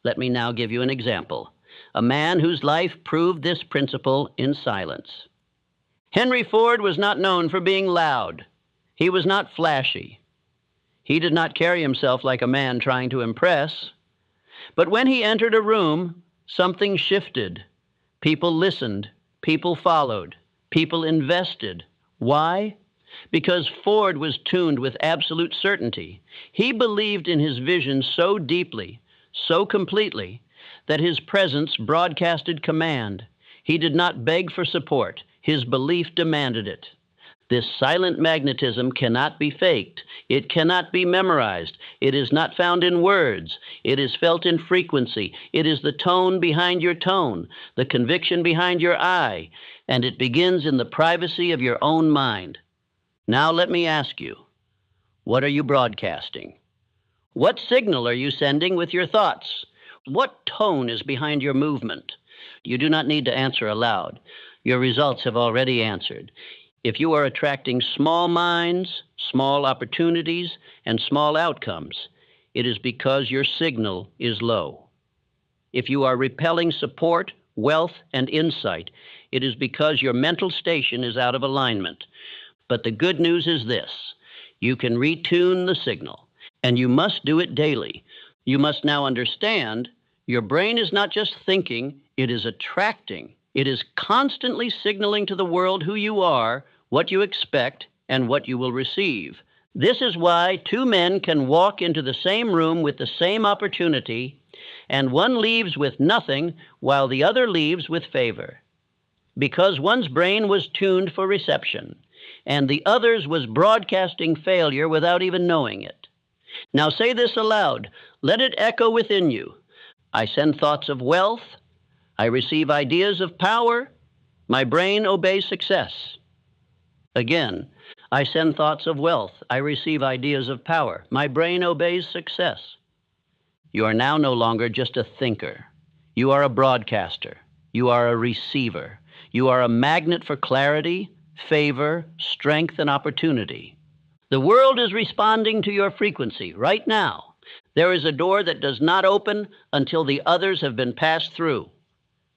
Let me now give you an example. A man whose life proved this principle in silence. Henry Ford was not known for being loud. He was not flashy. He did not carry himself like a man trying to impress. But when he entered a room, something shifted. People listened. People followed. People invested. Why? Because Ford was tuned with absolute certainty. He believed in his vision so deeply, so completely, that his presence broadcasted command. He did not beg for support. His belief demanded it. This silent magnetism cannot be faked. It cannot be memorized. It is not found in words. It is felt in frequency. It is the tone behind your tone, the conviction behind your eye, and it begins in the privacy of your own mind. Now let me ask you, what are you broadcasting? What signal are you sending with your thoughts? What tone is behind your movement? You do not need to answer aloud. Your results have already answered. If you are attracting small minds, small opportunities, and small outcomes, it is because your signal is low. If you are repelling support, wealth, and insight, it is because your mental station is out of alignment. But the good news is this: you can retune the signal, and you must do it daily. You must now understand your brain is not just thinking, it is attracting. It is constantly signaling to the world who you are, what you expect, and what you will receive. This is why two men can walk into the same room with the same opportunity, and one leaves with nothing while the other leaves with favor. Because one's brain was tuned for reception, and the other's was broadcasting failure without even knowing it. Now say this aloud. Let it echo within you. I send thoughts of wealth. I receive ideas of power. My brain obeys success. Again, I send thoughts of wealth. I receive ideas of power. My brain obeys success. You are now no longer just a thinker. You are a broadcaster. You are a receiver. You are a magnet for clarity, favor, strength, and opportunity. The world is responding to your frequency right now. There is a door that does not open until the others have been passed through.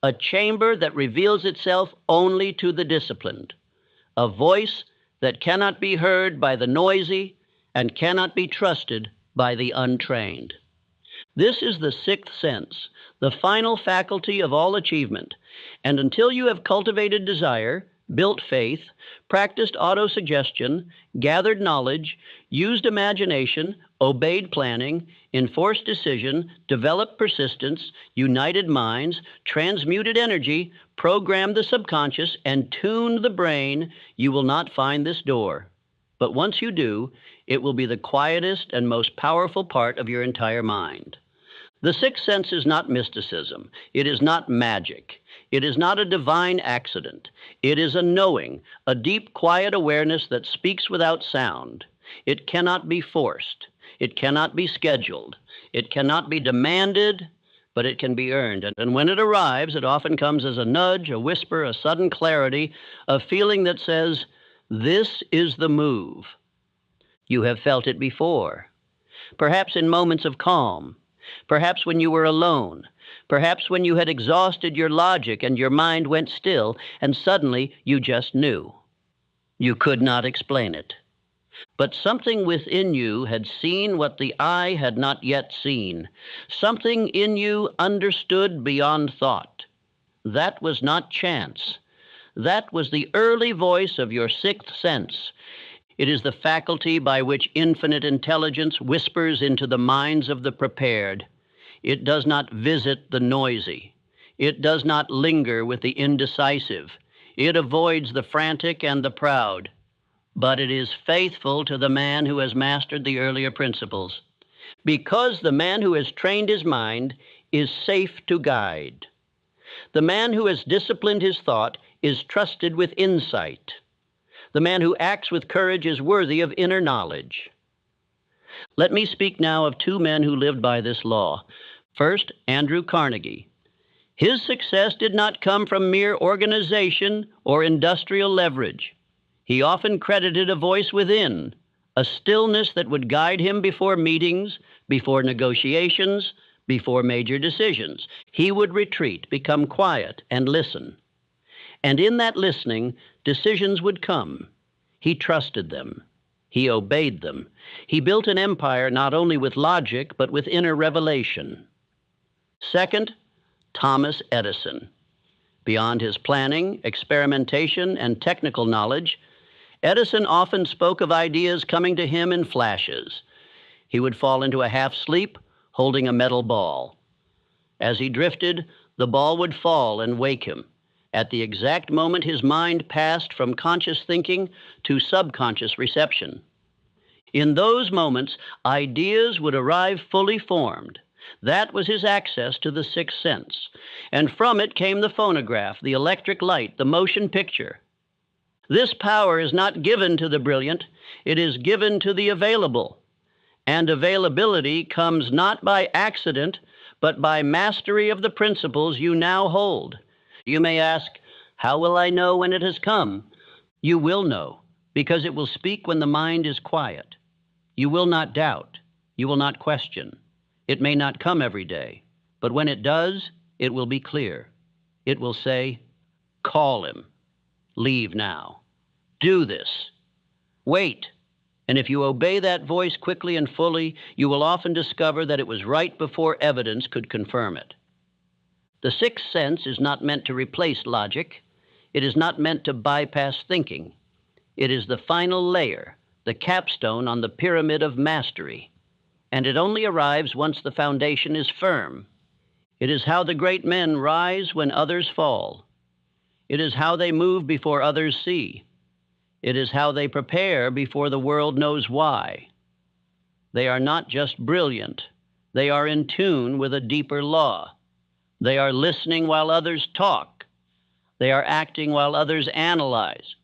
A chamber that reveals itself only to the disciplined. A voice that cannot be heard by the noisy and cannot be trusted by the untrained. This is the sixth sense, the final faculty of all achievement, and until you have cultivated desire, built faith, practiced autosuggestion, gathered knowledge, used imagination, obeyed planning, enforced decision, developed persistence, united minds, transmuted energy, programmed the subconscious, and tuned the brain, you will not find this door. But once you do, it will be the quietest and most powerful part of your entire mind. The sixth sense is not mysticism. It is not magic. It is not a divine accident. It is a knowing, a deep, quiet awareness that speaks without sound. It cannot be forced. It cannot be scheduled. It cannot be demanded, but it can be earned. And when it arrives, it often comes as a nudge, a whisper, a sudden clarity, a feeling that says, "This is the move." You have felt it before, perhaps in moments of calm, perhaps when you were alone, perhaps when you had exhausted your logic and your mind went still, and suddenly you just knew. You could not explain it. But something within you had seen what the eye had not yet seen. Something in you understood beyond thought. That was not chance. That was the early voice of your sixth sense. It is the faculty by which infinite intelligence whispers into the minds of the prepared. It does not visit the noisy. It does not linger with the indecisive. It avoids the frantic and the proud. But it is faithful to the man who has mastered the earlier principles. Because the man who has trained his mind is safe to guide. The man who has disciplined his thought is trusted with insight. The man who acts with courage is worthy of inner knowledge. Let me speak now of two men who lived by this law. First, Andrew Carnegie. His success did not come from mere organization or industrial leverage. He often credited a voice within, a stillness that would guide him before meetings, before negotiations, before major decisions. He would retreat, become quiet, and listen. And in that listening, decisions would come. He trusted them. He obeyed them. He built an empire not only with logic, but with inner revelation. Second, Thomas Edison. Beyond his planning, experimentation, and technical knowledge, Edison often spoke of ideas coming to him in flashes. He would fall into a half sleep, holding a metal ball. As he drifted, the ball would fall and wake him. At the exact moment his mind passed from conscious thinking to subconscious reception. In those moments, ideas would arrive fully formed. That was his access to the sixth sense. And from it came the phonograph, the electric light, the motion picture. This power is not given to the brilliant, it is given to the available. And availability comes not by accident, but by mastery of the principles you now hold. You may ask, how will I know when it has come? You will know, because it will speak when the mind is quiet. You will not doubt. You will not question. It may not come every day, but when it does, it will be clear. It will say, call him. Leave now. Do this. Wait. And if you obey that voice quickly and fully, you will often discover that it was right before evidence could confirm it. The sixth sense is not meant to replace logic. It is not meant to bypass thinking. It is the final layer, the capstone on the pyramid of mastery. And it only arrives once the foundation is firm. It is how the great men rise when others fall. It is how they move before others see. It is how they prepare before the world knows why. They are not just brilliant. They are in tune with a deeper law. They are listening while others talk. They are acting while others analyze.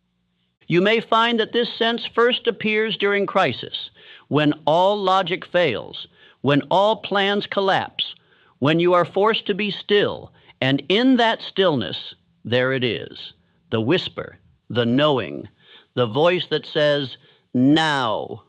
You may find that this sense first appears during crisis, when all logic fails, when all plans collapse, when you are forced to be still, and in that stillness, there it is, the whisper, the knowing, the voice that says, now.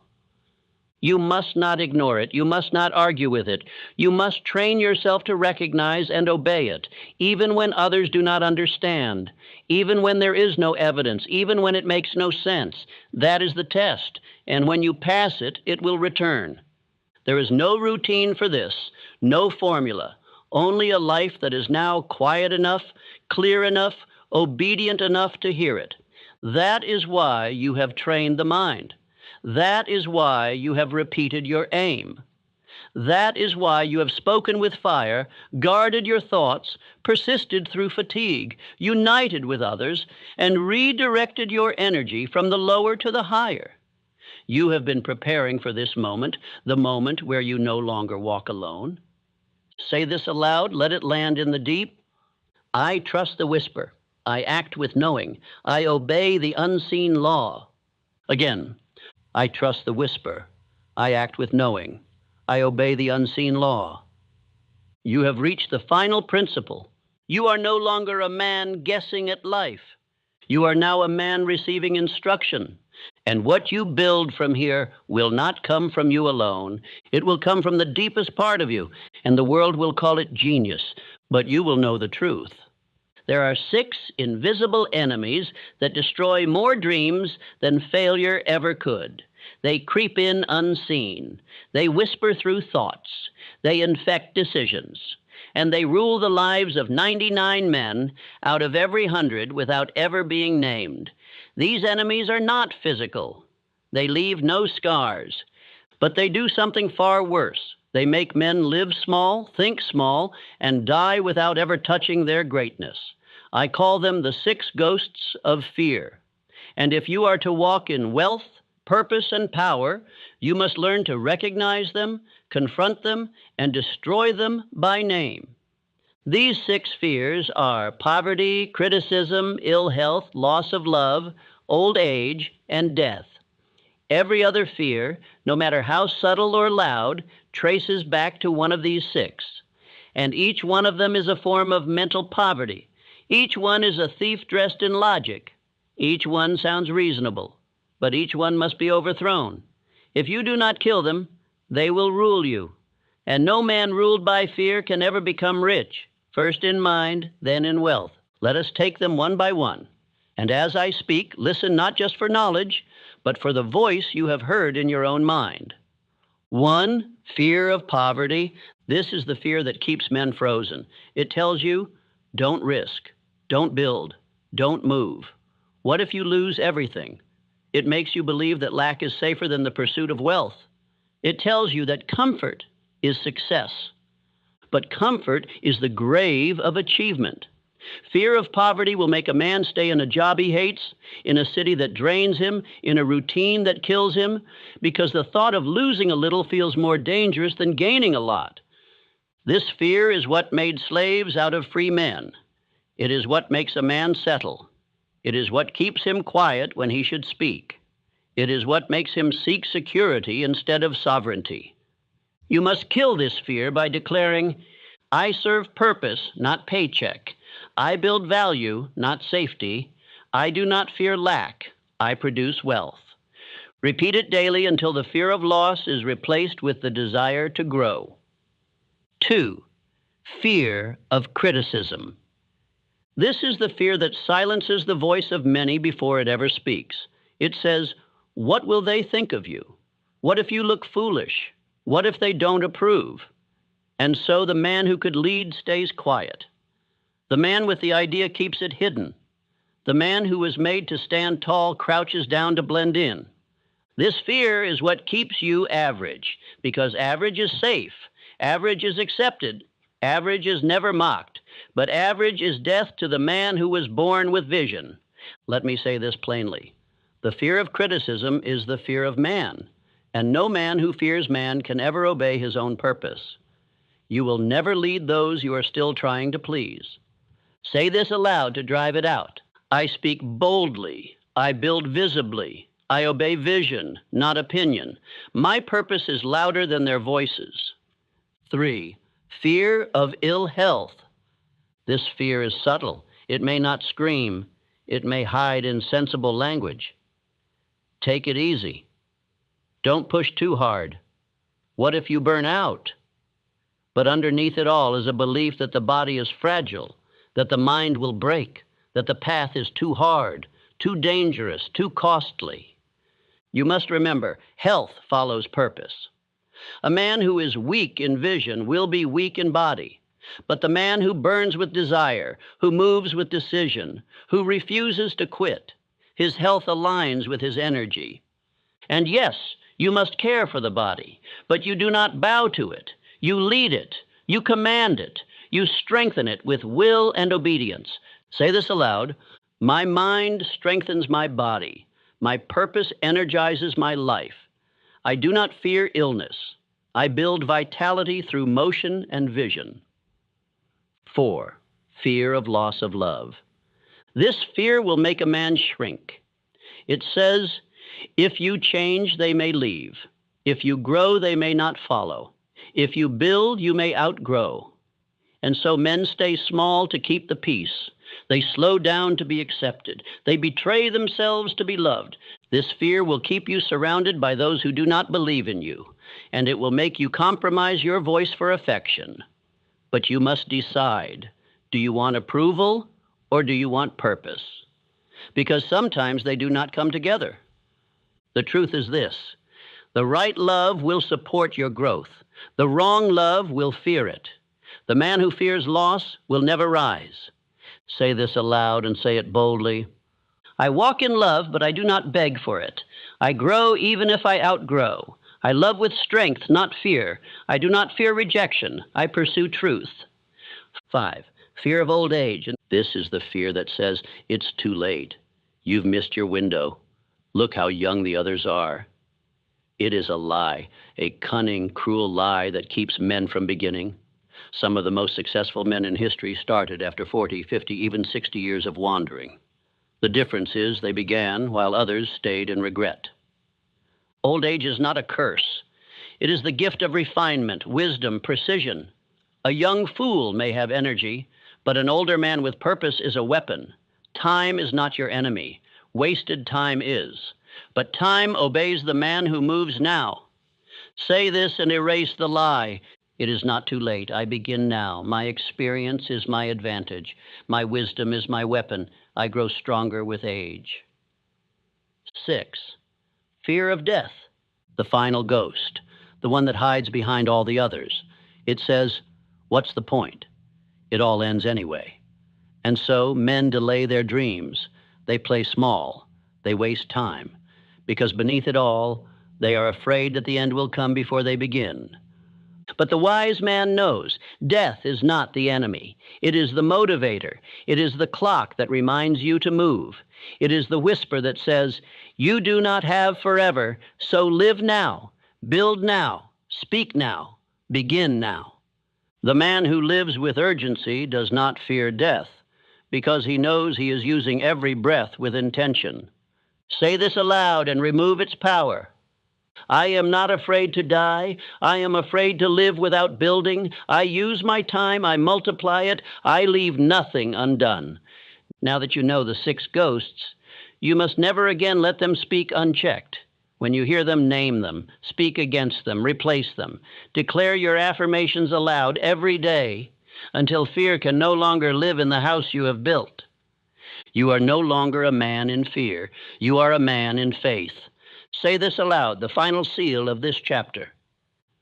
You must not ignore it. You must not argue with it. You must train yourself to recognize and obey it, even when others do not understand, even when there is no evidence, even when it makes no sense. That is the test, and when you pass it, it will return. There is no routine for this, no formula, only a life that is now quiet enough, clear enough, obedient enough to hear it. That is why you have trained the mind. That is why you have repeated your aim. That is why you have spoken with fire, guarded your thoughts, persisted through fatigue, united with others, and redirected your energy from the lower to the higher. You have been preparing for this moment, the moment where you no longer walk alone. Say this aloud, let it land in the deep. I trust the whisper. I act with knowing. I obey the unseen law. Again, I trust the whisper. I act with knowing. I obey the unseen law. You have reached the final principle. You are no longer a man guessing at life. You are now a man receiving instruction. And what you build from here will not come from you alone. It will come from the deepest part of you, and the world will call it genius, but you will know the truth. There are 6 invisible enemies that destroy more dreams than failure ever could. They creep in unseen. They whisper through thoughts. They infect decisions. And they rule the lives of 99 men out of every 100 without ever being named. These enemies are not physical. They leave no scars. But they do something far worse. They make men live small, think small, and die without ever touching their greatness. I call them the 6 ghosts of fear. And if you are to walk in wealth, purpose, and power, you must learn to recognize them, confront them, and destroy them by name. These 6 fears are poverty, criticism, ill health, loss of love, old age, and death. Every other fear, no matter how subtle or loud, traces back to one of these 6. And each one of them is a form of mental poverty. Each one is a thief dressed in logic. Each one sounds reasonable, but each one must be overthrown. If you do not kill them, they will rule you. And no man ruled by fear can ever become rich, first in mind, then in wealth. Let us take them one by one. And as I speak, listen not just for knowledge, but for the voice you have heard in your own mind. 1, fear of poverty. This is the fear that keeps men frozen. It tells you, don't risk, don't build, don't move. What if you lose everything? It makes you believe that lack is safer than the pursuit of wealth. It tells you that comfort is success. But comfort is the grave of achievement. Fear of poverty will make a man stay in a job he hates, in a city that drains him, in a routine that kills him, because the thought of losing a little feels more dangerous than gaining a lot. This fear is what made slaves out of free men. It is what makes a man settle. It is what keeps him quiet when he should speak. It is what makes him seek security instead of sovereignty. You must kill this fear by declaring, I serve purpose, not paycheck. I build value, not safety. I do not fear lack. I produce wealth. Repeat it daily until the fear of loss is replaced with the desire to grow. 2, fear of criticism. This is the fear that silences the voice of many before it ever speaks. It says, what will they think of you? What if you look foolish? What if they don't approve? And so the man who could lead stays quiet. The man with the idea keeps it hidden. The man who was made to stand tall crouches down to blend in. This fear is what keeps you average, because average is safe. Average is accepted. Average is never mocked. But average is death to the man who was born with vision. Let me say this plainly. The fear of criticism is the fear of man, and no man who fears man can ever obey his own purpose. You will never lead those you are still trying to please. Say this aloud to drive it out. I speak boldly. I build visibly. I obey vision, not opinion. My purpose is louder than their voices. 3. Fear of ill health. This fear is subtle. It may not scream. It may hide in sensible language. Take it easy. Don't push too hard. What if you burn out? But underneath it all is a belief that the body is fragile, that the mind will break, that the path is too hard, too dangerous, too costly. You must remember, health follows purpose. A man who is weak in vision will be weak in body, but the man who burns with desire, who moves with decision, who refuses to quit, his health aligns with his energy. And yes, you must care for the body, but you do not bow to it. You lead it. You command it. You strengthen it with will and obedience. Say this aloud. My mind strengthens my body. My purpose energizes my life. I do not fear illness. I build vitality through motion and vision. 4. Fear of loss of love. This fear will make a man shrink. It says, if you change, they may leave. If you grow, they may not follow. If you build, you may outgrow. And so men stay small to keep the peace. They slow down to be accepted. They betray themselves to be loved. This fear will keep you surrounded by those who do not believe in you, and it will make you compromise your voice for affection. But you must decide, do you want approval or do you want purpose? Because sometimes they do not come together. The truth is this: the right love will support your growth. The wrong love will fear it. The man who fears loss will never rise. Say this aloud and say it boldly. I walk in love, but I do not beg for it. I grow even if I outgrow. I love with strength, not fear. I do not fear rejection. I pursue truth. 5. Fear of old age. And this is the fear that says, it's too late. You've missed your window. Look how young the others are. It is a lie, a cunning, cruel lie that keeps men from beginning. Some of the most successful men in history started after 40, 50, even 60 years of wandering. The difference is they began while others stayed in regret. Old age is not a curse. It is the gift of refinement, wisdom, precision. A young fool may have energy, but an older man with purpose is a weapon. Time is not your enemy. Wasted time is. But time obeys the man who moves now. Say this and erase the lie. It is not too late. I begin now. My experience is my advantage. My wisdom is my weapon. I grow stronger with age. 6. Fear of death, the final ghost, the one that hides behind all the others. It says, what's the point? It all ends anyway. And so men delay their dreams. They play small. They waste time. Because beneath it all, they are afraid that the end will come before they begin. But the wise man knows death is not the enemy. It is the motivator. It is the clock that reminds you to move. It is the whisper that says, you do not have forever, so live now, build now, speak now, begin now. The man who lives with urgency does not fear death, because he knows he is using every breath with intention. Say this aloud and remove its power. I am not afraid to die. I am afraid to live without building. I use my time. I multiply it. I leave nothing undone. Now that you know the 6 ghosts, you must never again let them speak unchecked. When you hear them, name them, speak against them, replace them. Declare your affirmations aloud every day until fear can no longer live in the house you have built. You are no longer a man in fear. You are a man in faith. Say this aloud, the final seal of this chapter.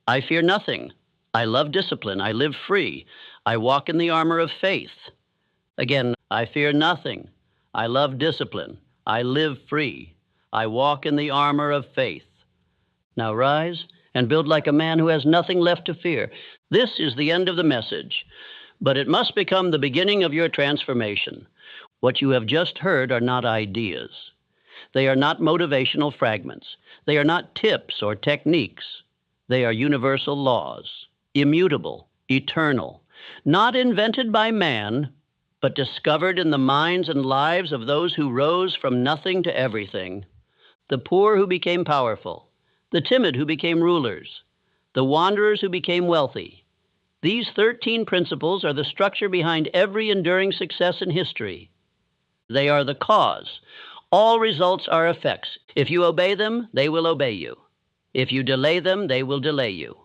I fear nothing. I love discipline. I live free. I walk in the armor of faith. Again, I fear nothing. I love discipline. I live free. I walk in the armor of faith. Now rise and build like a man who has nothing left to fear. This is the end of the message, but it must become the beginning of your transformation. What you have just heard are not ideas. They are not motivational fragments. They are not tips or techniques. They are universal laws, immutable, eternal, not invented by man, but discovered in the minds and lives of those who rose from nothing to everything, the poor who became powerful, the timid who became rulers, the wanderers who became wealthy. These 13 principles are the structure behind every enduring success in history. They are the cause. All results are effects. If you obey them, they will obey you. If you delay them, they will delay you.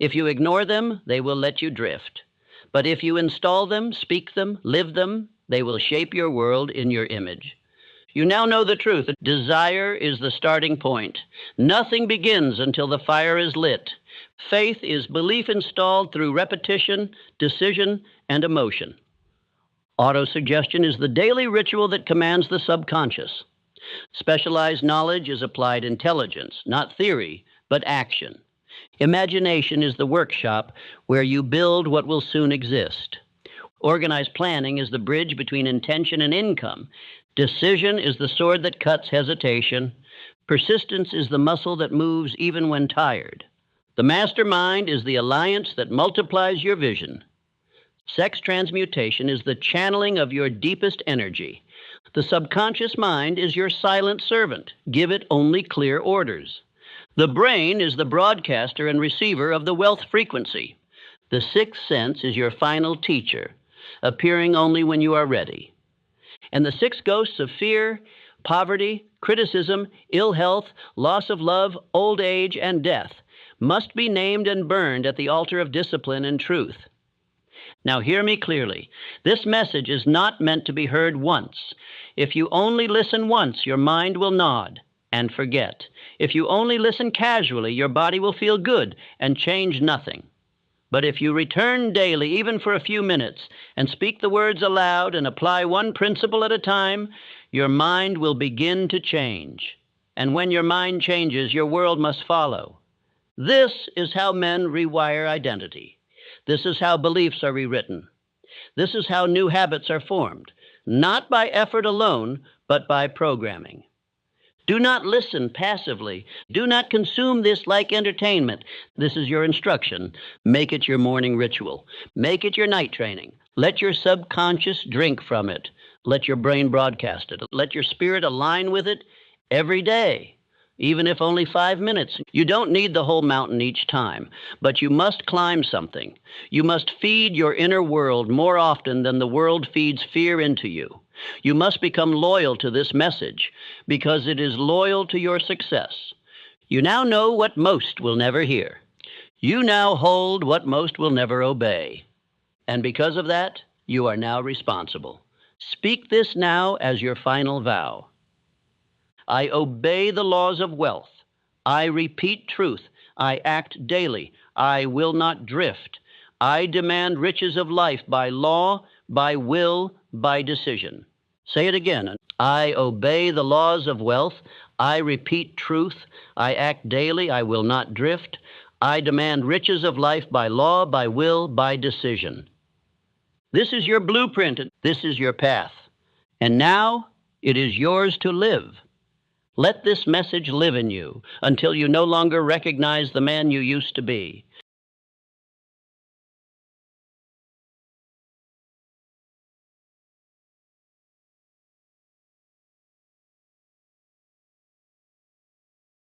If you ignore them, they will let you drift. But if you install them, speak them, live them, they will shape your world in your image. You now know the truth. Desire is the starting point. Nothing begins until the fire is lit. Faith is belief installed through repetition, decision, and emotion. Autosuggestion is the daily ritual that commands the subconscious. Specialized knowledge is applied intelligence, not theory, but action. Imagination is the workshop where you build what will soon exist. Organized planning is the bridge between intention and income. Decision is the sword that cuts hesitation. Persistence is the muscle that moves even when tired. The mastermind is the alliance that multiplies your vision. Sex transmutation is the channeling of your deepest energy. The subconscious mind is your silent servant. Give it only clear orders. The brain is the broadcaster and receiver of the wealth frequency. The sixth sense is your final teacher, appearing only when you are ready. And the six ghosts of fear, poverty, criticism, ill health, loss of love, old age, and death must be named and burned at the altar of discipline and truth. Now hear me clearly. This message is not meant to be heard once. If you only listen once, your mind will nod and forget. If you only listen casually, your body will feel good and change nothing. But if you return daily, even for a few minutes, and speak the words aloud and apply one principle at a time, your mind will begin to change. And when your mind changes, your world must follow. This is how men rewire identity. This is how beliefs are rewritten. This is how new habits are formed, not by effort alone, but by programming. Do not listen passively. Do not consume this like entertainment. This is your instruction. Make it your morning ritual. Make it your night training. Let your subconscious drink from it. Let your brain broadcast it. Let your spirit align with it every day, even if only 5 minutes. You don't need the whole mountain each time, but you must climb something. You must feed your inner world more often than the world feeds fear into you. You must become loyal to this message because it is loyal to your success. You now know what most will never hear. You now hold what most will never obey. And because of that, you are now responsible. Speak this now as your final vow. I obey the laws of wealth. I repeat truth. I act daily. I will not drift. I demand riches of life by law, by will, by decision. Say it again. I obey the laws of wealth. I repeat truth. I act daily. I will not drift. I demand riches of life by law, by will, by decision. This is your blueprint. This is your path. And now it is yours to live. Let this message live in you until you no longer recognize the man you used to be.